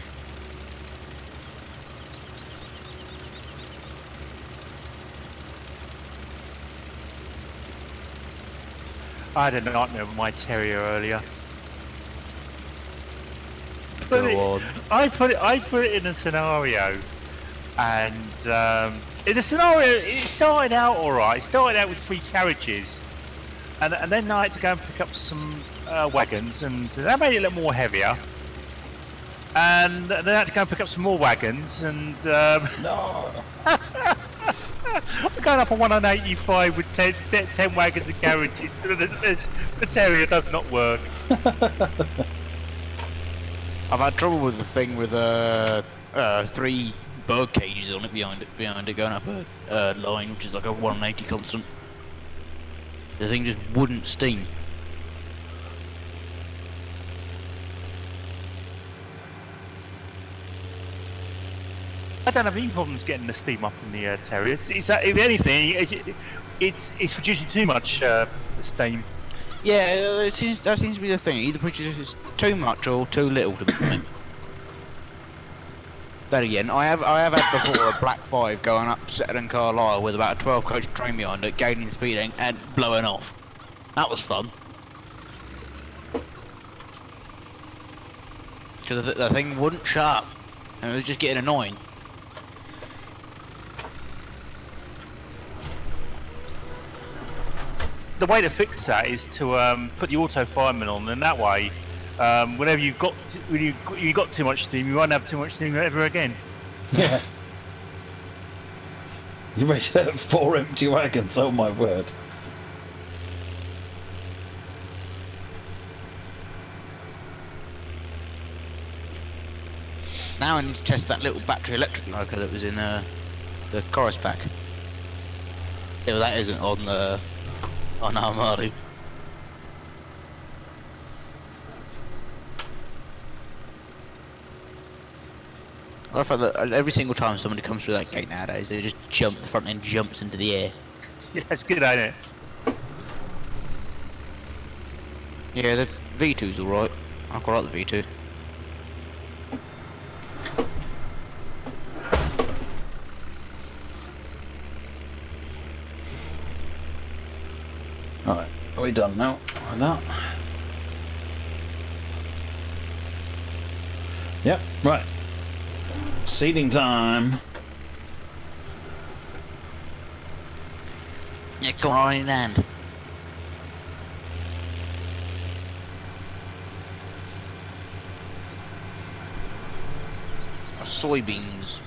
I had a nightmare with my terrier earlier. I put it in a scenario, and in the scenario it started out alright. It started out with 3 carriages, and then I had to go and pick up some wagons, and that made it a little more heavier. And then I had to go and pick up some more wagons, and No. I'm going up on 185 with 10 wagons and carriages. The terrier does not work. I've had trouble with the thing with 3 bird cages on it behind it going up a line which is like a 180 constant. The thing just wouldn't steam. I don't have any problems getting the steam up in the terriers. It's if anything, it's producing too much steam. Yeah, that seems to be the thing. Either produces too much or too little to me. Then again, I have had before a Black 5 going up Setterden Carlisle with about a 12 coach train behind it, gaining speed and blowing off. That was fun. Because the thing wouldn't shut up, and it was just getting annoying. The way to fix that is to put the auto fireman on, and that way, whenever you got too much steam, you won't have too much steam ever again. Yeah. You made 4 empty wagons. Oh my word. Now I need to test that little battery electric loco that was in the chorus pack. See if that isn't on the Armada. I find that every single time somebody comes through that gate nowadays, they just jump, the front end jumps into the air. Yeah, it's good, ain't it? Yeah, the V2's alright. I quite like the V2. Alright, are we done now? Like that. Yep, right. Seeding time. Yeah, come on in hand. Soybeans.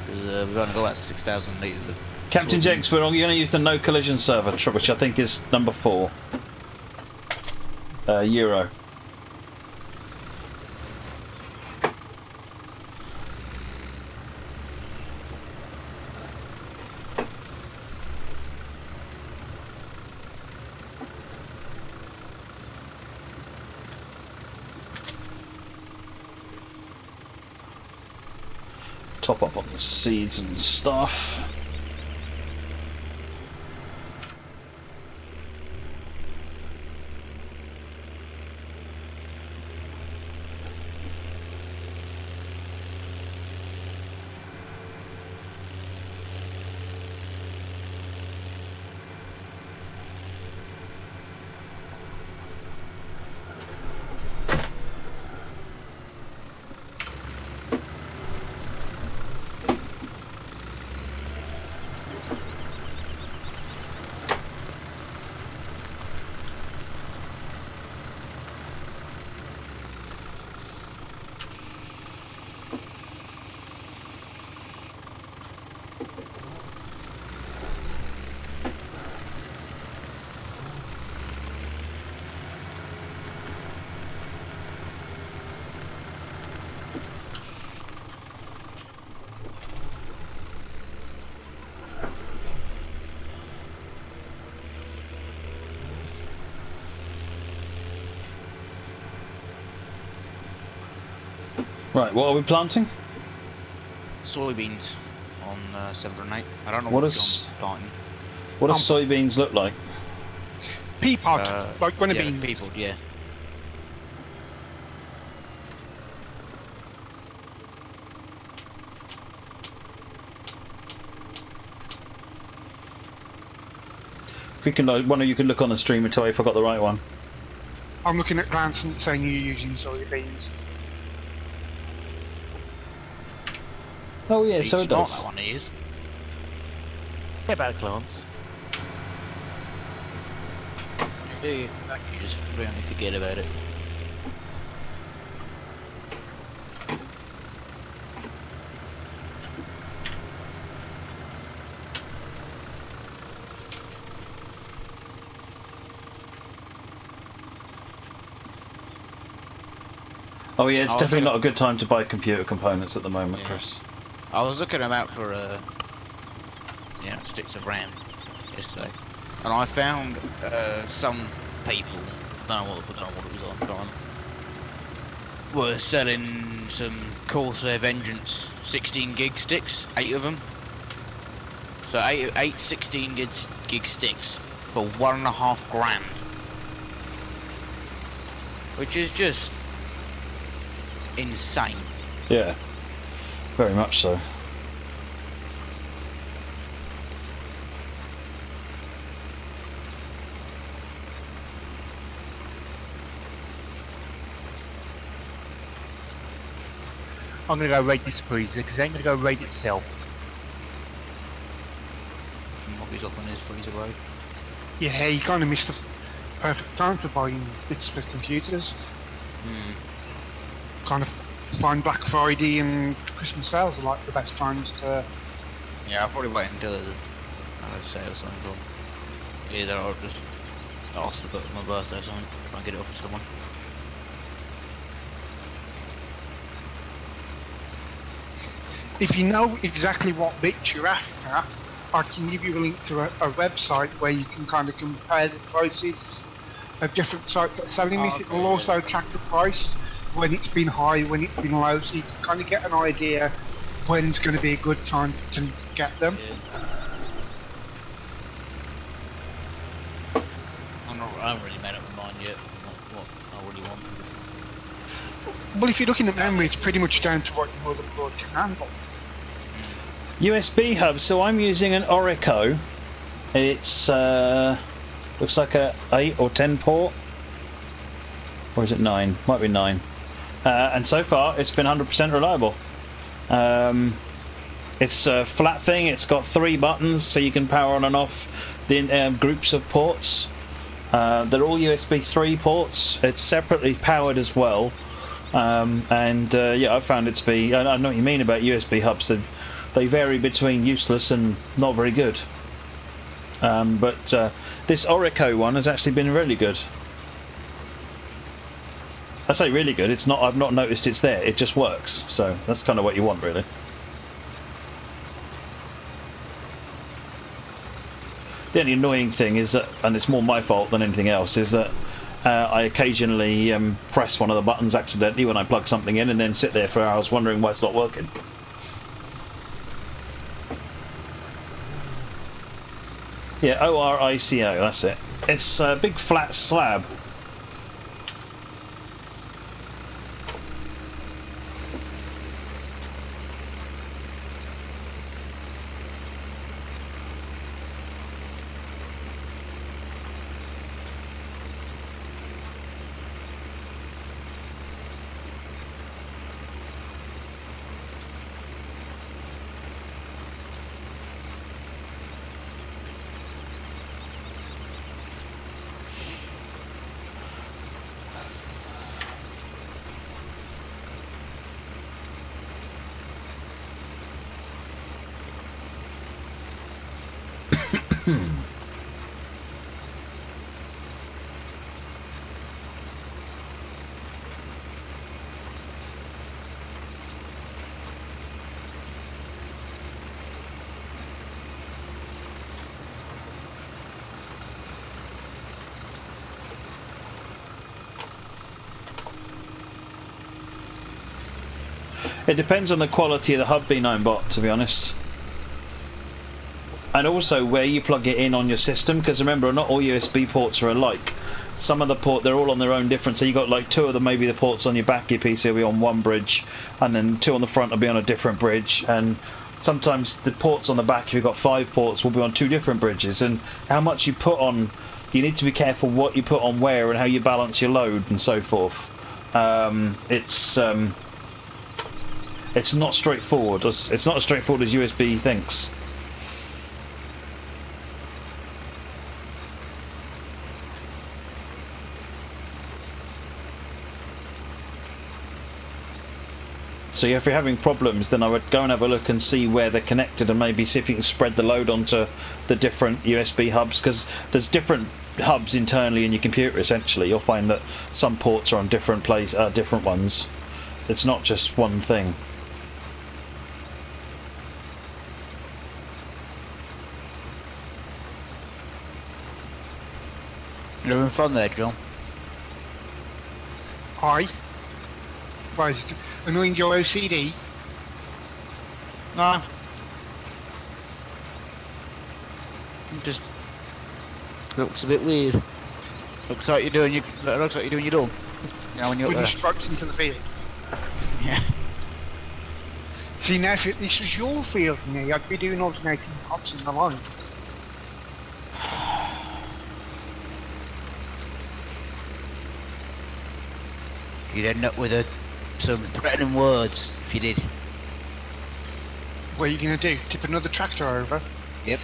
We've only got about 6,000 litres of Captain Jenks, we're going to use the no collision server, which I think is number 4. Euro. Top up on the seeds and stuff. Right, what are we planting? soybeans on 7 and 8. I don't know What what is John's planting. What do soybeans look like? Pea pod, like one of Yeah, beans. people, yeah. If we can, one of you can look on the stream and tell me if I got the right one. I'm looking at Grant and saying you're using soybeans. Oh yeah, so it It's not does. that one he is. Yeah, about a glance. You just really forget about it. Oh yeah, it's I was definitely gonna- not a good time to buy computer components at the moment, Yeah. Chris. I was looking them out for sticks of RAM yesterday, and I found some people, don't know what it was on, can't remember, were selling some Corsair Vengeance 16 gig sticks, 8 of them. So eight 16 gig sticks for $1.5 grand, which is just insane. Yeah, very much so. I'm gonna go raid this freezer because it ain't gonna go raid itself. What he's up on his freezer road. Yeah, you kind of missed the perfect time for buying bits for computers. Kind of find Black Friday and Christmas sales are like the best times to. Yeah, I'll probably wait until there's a sale or something on. Either I'll just ask to book my birthday or something, try and get it off of someone. If you know exactly what bits you're after, I can give you a link to a website where you can kind of compare the prices of different sites that are selling this. It will also track the price when it's been high, when it's been low, so you can kind of get an idea when's going to be a good time to get them. I haven't really made up my mind yet what I really want. Well, if you're looking at memory, it's pretty much down to what your motherboard can handle. USB hub. So I'm using an Orico. It's looks like a 8 or 10 port, or is it 9? Might be 9. And so far, it's been 100% reliable. It's a flat thing. It's got 3 buttons, so you can power on and off the groups of ports. They're all USB 3 ports. It's separately powered as well. Yeah, I've found it to be. I know what you mean about USB hubs. They vary between useless and not very good. But this Orico one has actually been really good. I say really good. It's not. I've not noticed it's there. It just works. So that's kind of what you want, really. The only annoying thing is that, and it's more my fault than anything else, is that I occasionally press one of the buttons accidentally when I plug something in, and then sit there for hours wondering why it's not working. Yeah, ORICO, that's it. It's a big flat slab. It depends on the quality of the hub bean I bought, to be honest. and also where you plug it in on your system, because remember, not all USB ports are alike. Some of the they're all on their own different, so you got like 2 of them, maybe the ports on your back of your PC will be on one bridge, and then 2 on the front will be on a different bridge, and sometimes the ports on the back, if you've got 5 ports, will be on 2 different bridges, and how much you put on, you need to be careful what you put on where and how you balance your load and so forth. It's not straightforward. It's not as straightforward as USB thinks. So if you're having problems, then I would go and have a look and see where they're connected, and maybe see if you can spread the load onto the different USB hubs, because there's different hubs internally in your computer. Essentially, you'll find that some ports are on different different ones. It's not just one thing. You're having fun there, John? Hi. Why is it annoying your OCD? Nah. It just looks a bit weird. Looks like you're doing your dog. You know, when you're With up your there. stripes into the field. Yeah. See, now if this was your field, me, I'd be doing alternating hops in the lines. You'd end up with some threatening words if you did. What are you going to do? Tip another tractor over? Yep.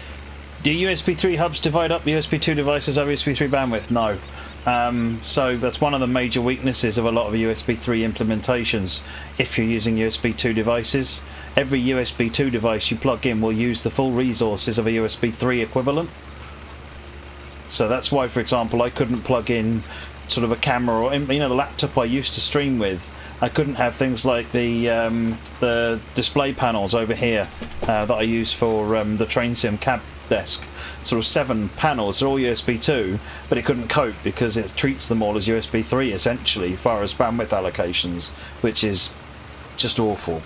Do USB 3 hubs divide up USB 2 devices over USB 3 bandwidth? No. So that's one of the major weaknesses of a lot of USB 3 implementations. If you're using USB 2 devices, every USB 2 device you plug in will use the full resources of a USB 3 equivalent. So that's why, for example, I couldn't plug in sort of a camera, or the laptop I used to stream with. I couldn't have things like the display panels over here that I use for the train sim cab desk. Sort of 7 panels, they're all USB 2, but it couldn't cope because it treats them all as USB 3 essentially, as far as bandwidth allocations, which is just awful.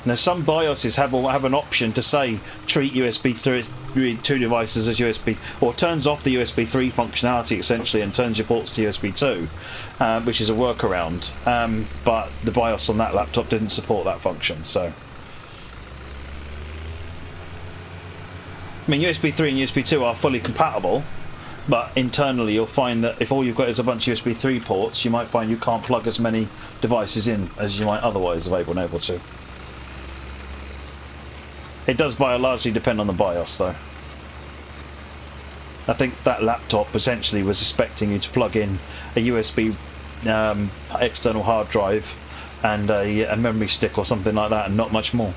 Now some BIOSes have an option to say treat USB 2 devices as USB, or turns off the USB 3 functionality essentially and turns your ports to USB 2, which is a workaround, but the BIOS on that laptop didn't support that function. So I mean, USB 3 and USB 2 are fully compatible, but internally you'll find that if all you've got is a bunch of USB 3 ports, you might find you can't plug as many devices in as you might otherwise have been able to. It does largely depend on the BIOS though. I think that laptop essentially was expecting you to plug in a USB external hard drive and a memory stick or something like that, and not much more.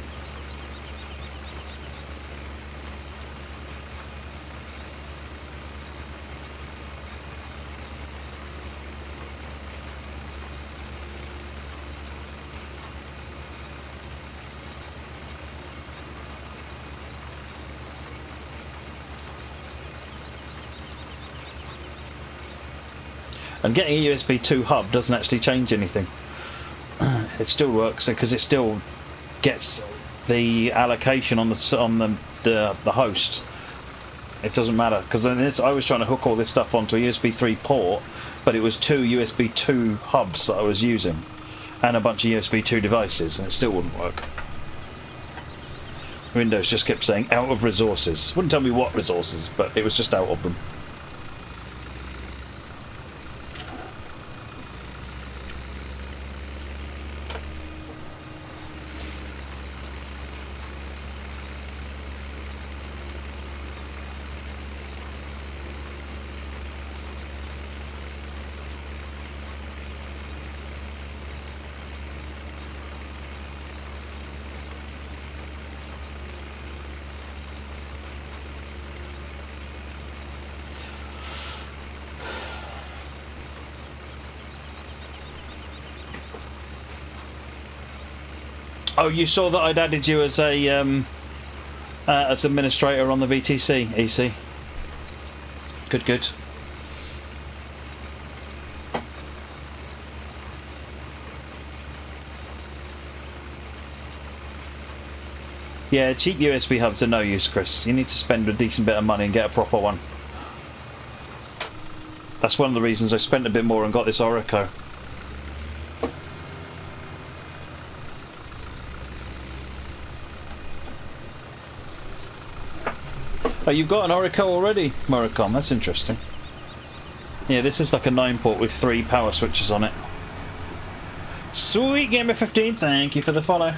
And getting a USB 2 hub doesn't actually change anything. It still works because it still gets the allocation on the host. It doesn't matter, because I was trying to hook all this stuff onto a USB 3 port, but it was 2 USB 2 hubs that I was using and a bunch of USB 2 devices, and it still wouldn't work. Windows just kept saying out of resources. Wouldn't tell me what resources, but it was just out of them. Oh, you saw that I'd added you as a as administrator on the VTC, EC. Good, good. Yeah, cheap USB hubs are no use, Chris. You need to spend a decent bit of money and get a proper one. That's one of the reasons I spent a bit more and got this Orico. Oh, you've got an Orico already, Moricom. That's interesting. Yeah, this is like a 9-port with 3 power switches on it. Sweet Gamer 15, thank you for the follow.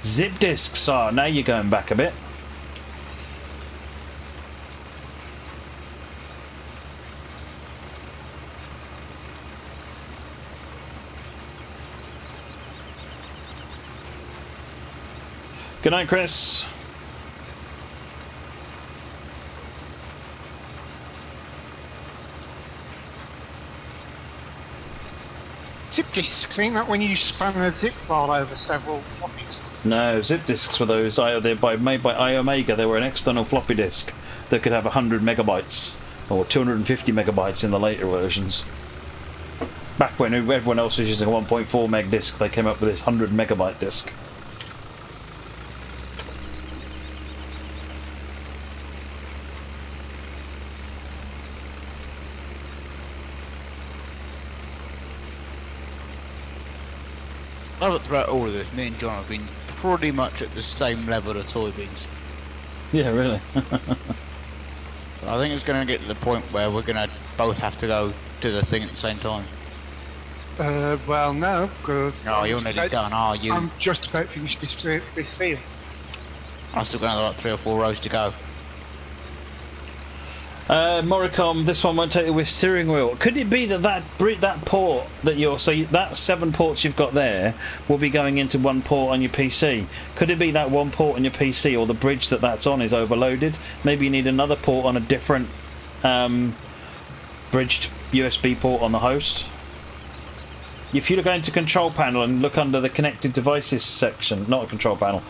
Zip discs are, now you're going back a bit. Good night, Chris. Zip disks, ain't that when you span a zip file over several floppies? No, zip disks were those. They're made by iOmega. They were an external floppy disk that could have 100 megabytes or 250 megabytes in the later versions. Back when everyone else was using a 1.4 meg disk, they came up with this 100 megabyte disk. Throughout all of this, me and John have been pretty much at the same level of soybeans. Yeah, really. I think it's going to get to the point where we're going to both have to go to the thing at the same time. Well, no, because... Oh, you're nearly done, are you? I'm just about to finish this field. I've still got another like 3 or 4 rows to go. Moricom, this one won't take you with steering wheel. Could it be that that port that you're that 7 ports you've got there will be going into 1 port on your PC? Could it be that 1 port on your PC or the bridge that's on is overloaded? Maybe you need another port on a different bridged USB port on the host. If you go into control panel and look under the connected devices section, not a control panel,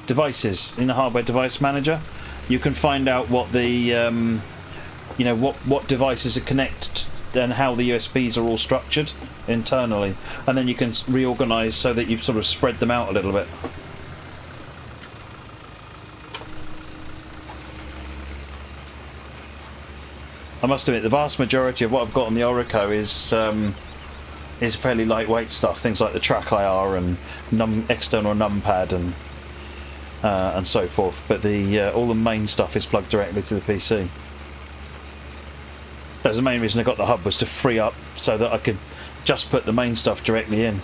devices in the hardware device manager, you can find out what the you know what devices are connected and how the USBs are all structured internally, and then you can reorganize so that you sort of spread them out a little bit. I must admit, the vast majority of what I've got on the Orico is fairly lightweight stuff, things like the track IR and external numpad and so forth, but all the main stuff is plugged directly to the PC. That was the main reason I got the hub, was to free up so that I could just put the main stuff directly in.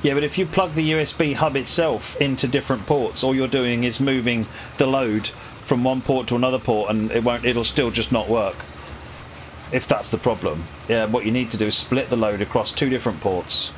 Yeah, but if you plug the USB hub itself into different ports, all you're doing is moving the load from one port to another port, and it'll still just not work. If that's the problem. Yeah, what you need to do is split the load across 2 different ports.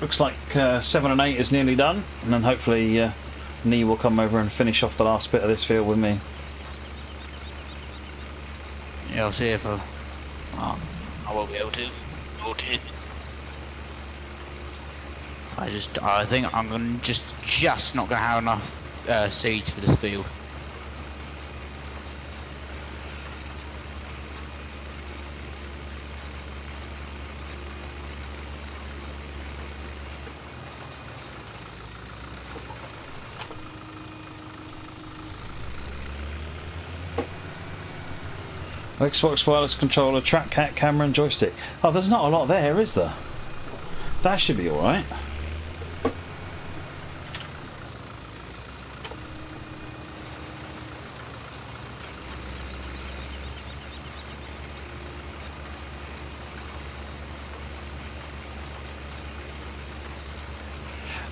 Looks like 7 and 8 is nearly done, and then hopefully Nee will come over and finish off the last bit of this field with me. Yeah, I'll see if I won't be able to. I think I'm gonna just not gonna have enough seeds for this field. Xbox wireless controller, track cat, camera and joystick. Oh, there's not a lot there, is there? That should be alright.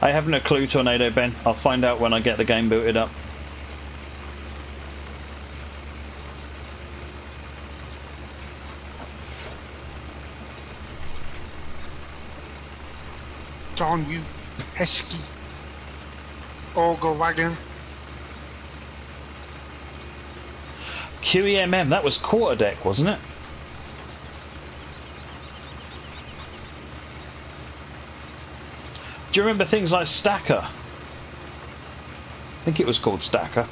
I haven't a clue, Tornado Ben. I'll find out when I get the game booted up. Darn you, pesky auger wagon. QEMM, that was quarterdeck, wasn't it? Do you remember things like Stacker? I think it was called Stacker.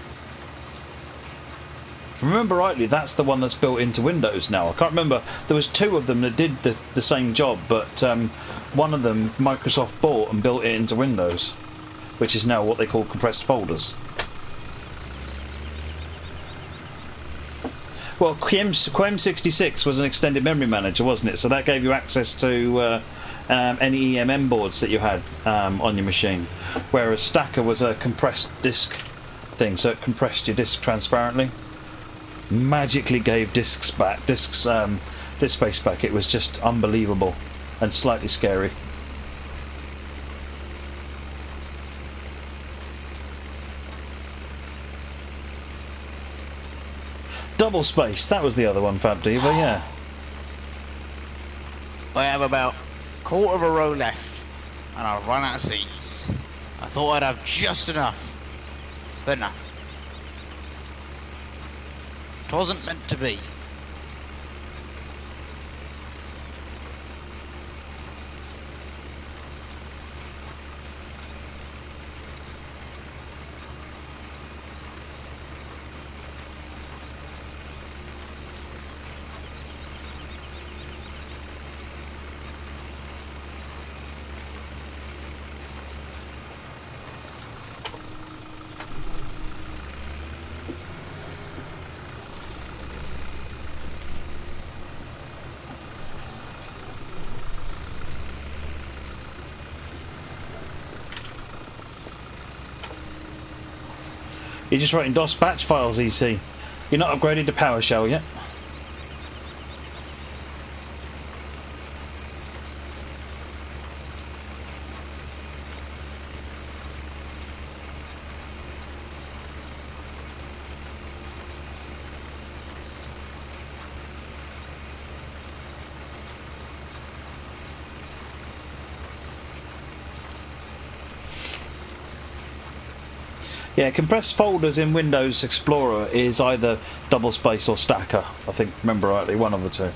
If I remember rightly, that's the one that's built into Windows now. I can't remember. There was two of them that did the same job, but one of them Microsoft bought and built it into Windows, which is now what they call compressed folders. Well, QM66 was an extended memory manager, wasn't it? So that gave you access to any EMM boards that you had on your machine, whereas Stacker was a compressed disk thing, so it compressed your disk transparently. Magically gave disk space back. It was just unbelievable and slightly scary. Double space, that was the other one, Fab Diva, yeah. I have about a quarter of a row left and I've run out of seats. I thought I'd have just enough, but no. It wasn't meant to be. You're just writing DOS batch files, EC. You're not upgraded to PowerShell yet. Yeah, compressed folders in Windows Explorer is either double space or Stacker. I think, remember rightly, one of the two.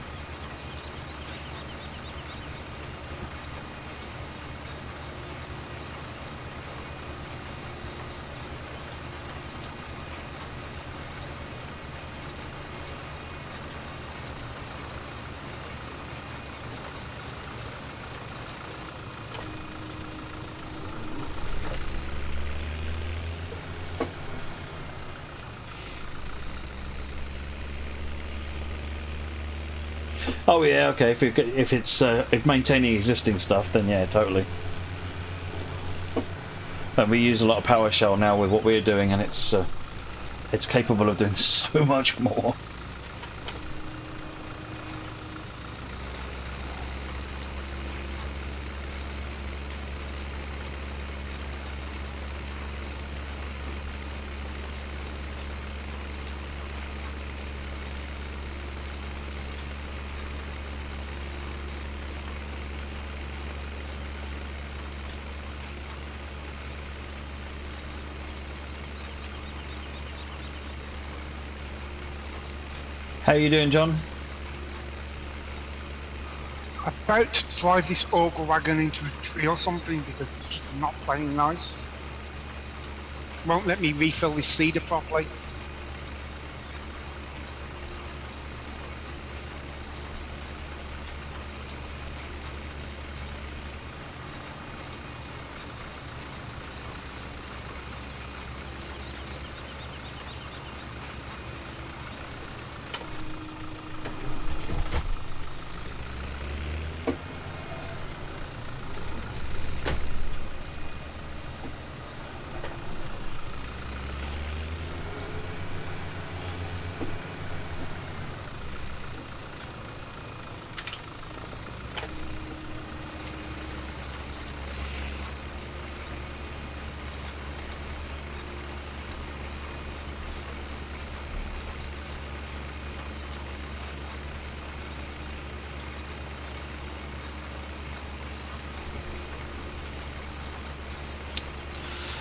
Oh yeah, okay. If it's maintaining existing stuff, then yeah, totally. And we use a lot of PowerShell now with what we're doing, and it's capable of doing so much more. How are you doing, John? about to drive this auger wagon into a tree or something because it's just not playing nice. Won't let me refill this cedar properly.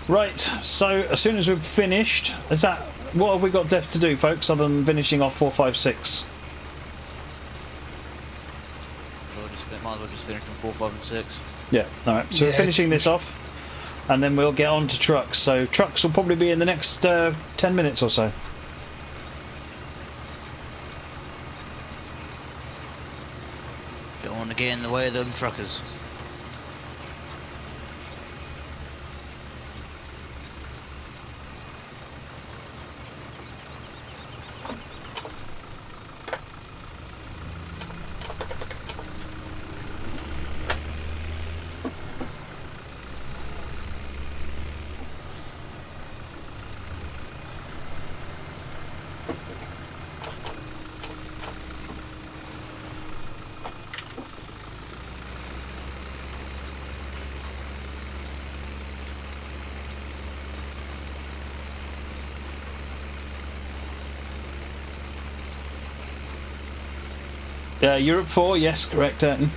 Right, so as soon as we've finished, is that what have we got left to do, folks, other than finishing off 4, 5, 6? Might as well just finish on 4, 5 and 6. Yeah, alright, so we're finishing this off, and then we'll get on to trucks. So trucks will probably be in the next 10 minutes or so. Don't want to get in the way of them truckers. Europe 4, yes, correct, Ayrton.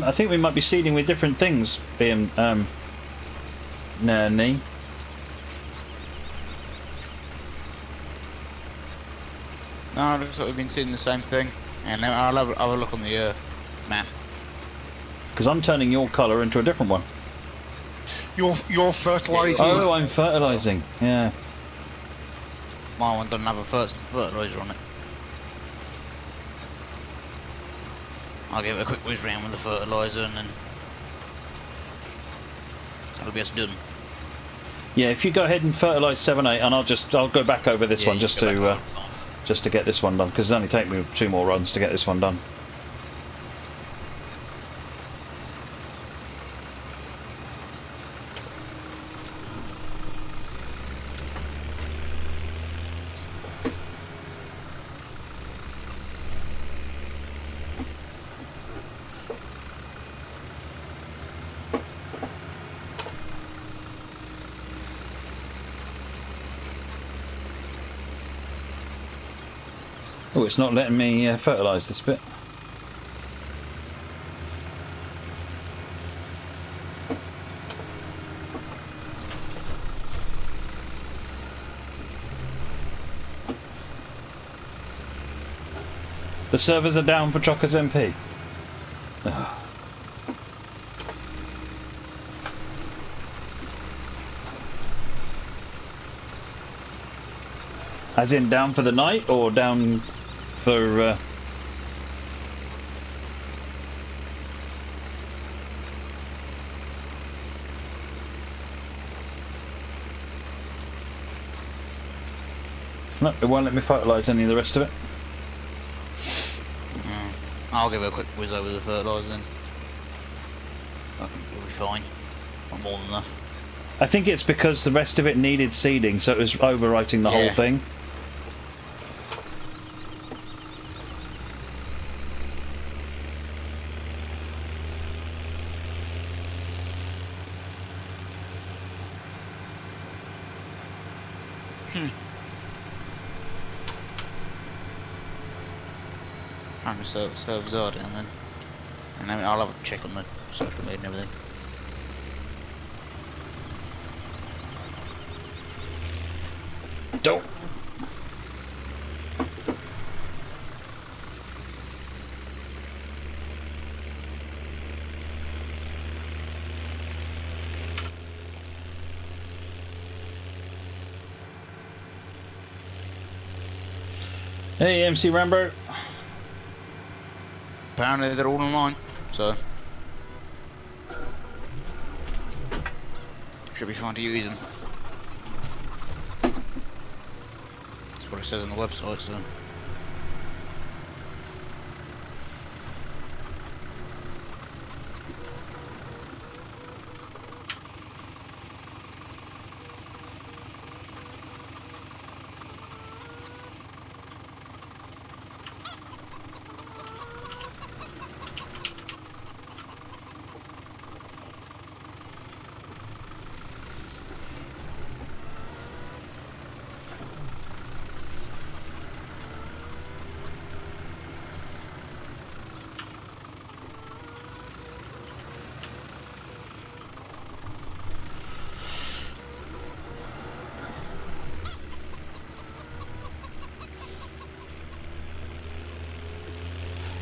I think we might be seeding with different things, being Nanny. No, it looks like we've been seeing the same thing. And I'll have a look on the map. Because I'm turning your colour into a different one. You're fertilising. Oh, I'm fertilising. Yeah. My one doesn't have a fertiliser on it. I'll give it a quick whiz round with the fertiliser and then that'll be us done. Yeah, if you go ahead and fertilise 7, 8, and I'll go back over this one just to get this one done, because it's only take me 2 more runs to get this one done. Oh, it's not letting me fertilise this bit. The servers are down for Truckers MP. Ugh. As in down for the night, or down for No, it won't let me fertilise any of the rest of it. I'll give it a quick whiz over the fertiliser then. I think it'll be fine. Not more than that. I think it's because the rest of it needed seeding, so it was overwriting the whole thing. I'm just servers are down then. And then I'll have a check on the social media and everything. Don't. Hey, MC Rambo. Apparently they're all online, so should be fine to use them. That's what it says on the website, so.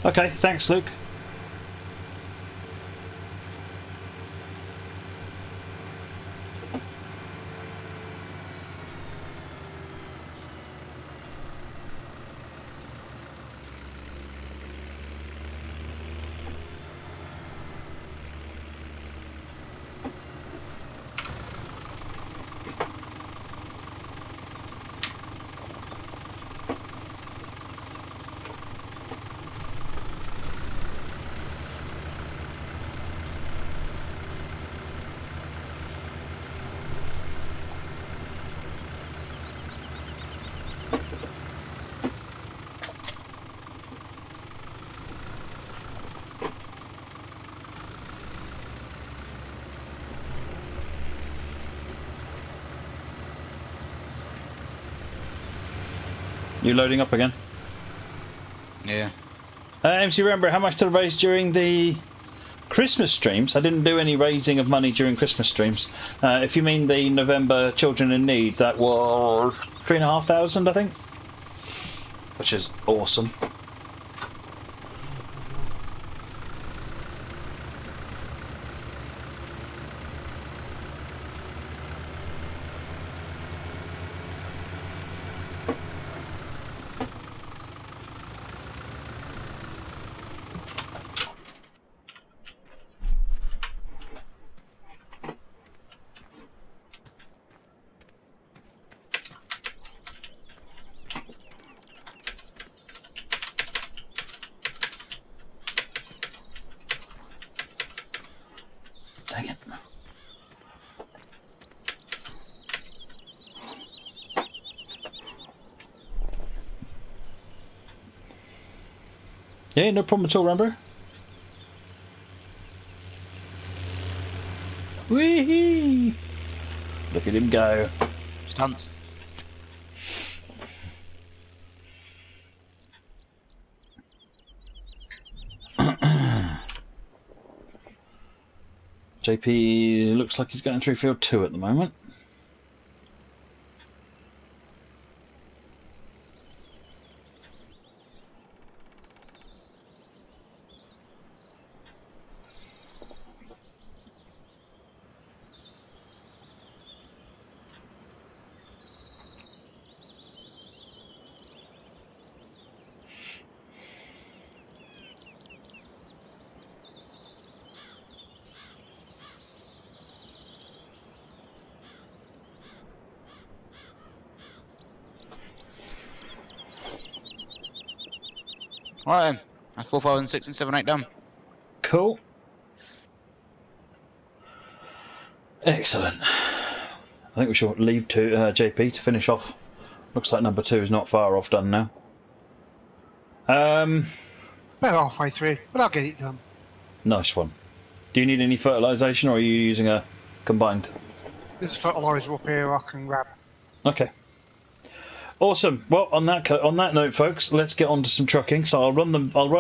Okay, thanks, Luke. You loading up again? Yeah. MC Remember, how much did I raise during the Christmas streams? I didn't do any raising of money during Christmas streams. If you mean the November Children in Need, that was 3,500, I think. Which is awesome. Dang it. Yeah, no problem at all, Rambo. Whee! Look at him go. Stunts. JP looks like he's going through field 2 at the moment. Right then. That's 4, 5, and 6, and 7, 8 done. Cool. Excellent. I think we should leave to JP to finish off. Looks like number 2 is not far off done now. About halfway through, but I'll get it done. Nice one. Do you need any fertilisation, or are you using a combined? This fertiliser up here I can grab. Okay. Awesome. Well, on that note, folks, let's get on to some trucking. So I'll run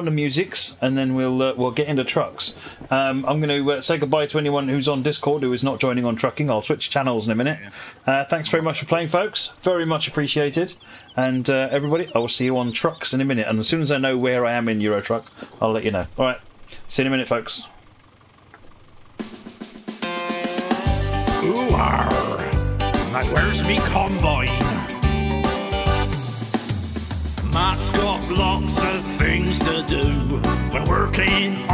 the musics, and then we'll get into trucks. I'm going to say goodbye to anyone who's on Discord who is not joining on trucking. I'll switch channels in a minute. Thanks very much for playing, folks. Very much appreciated. And everybody, I will see you on trucks in a minute. And as soon as I know where I am in Euro Truck, I'll let you know. All right. See you in a minute, folks. Ooh, now where's me combine? Matt's got lots of things to do. We're working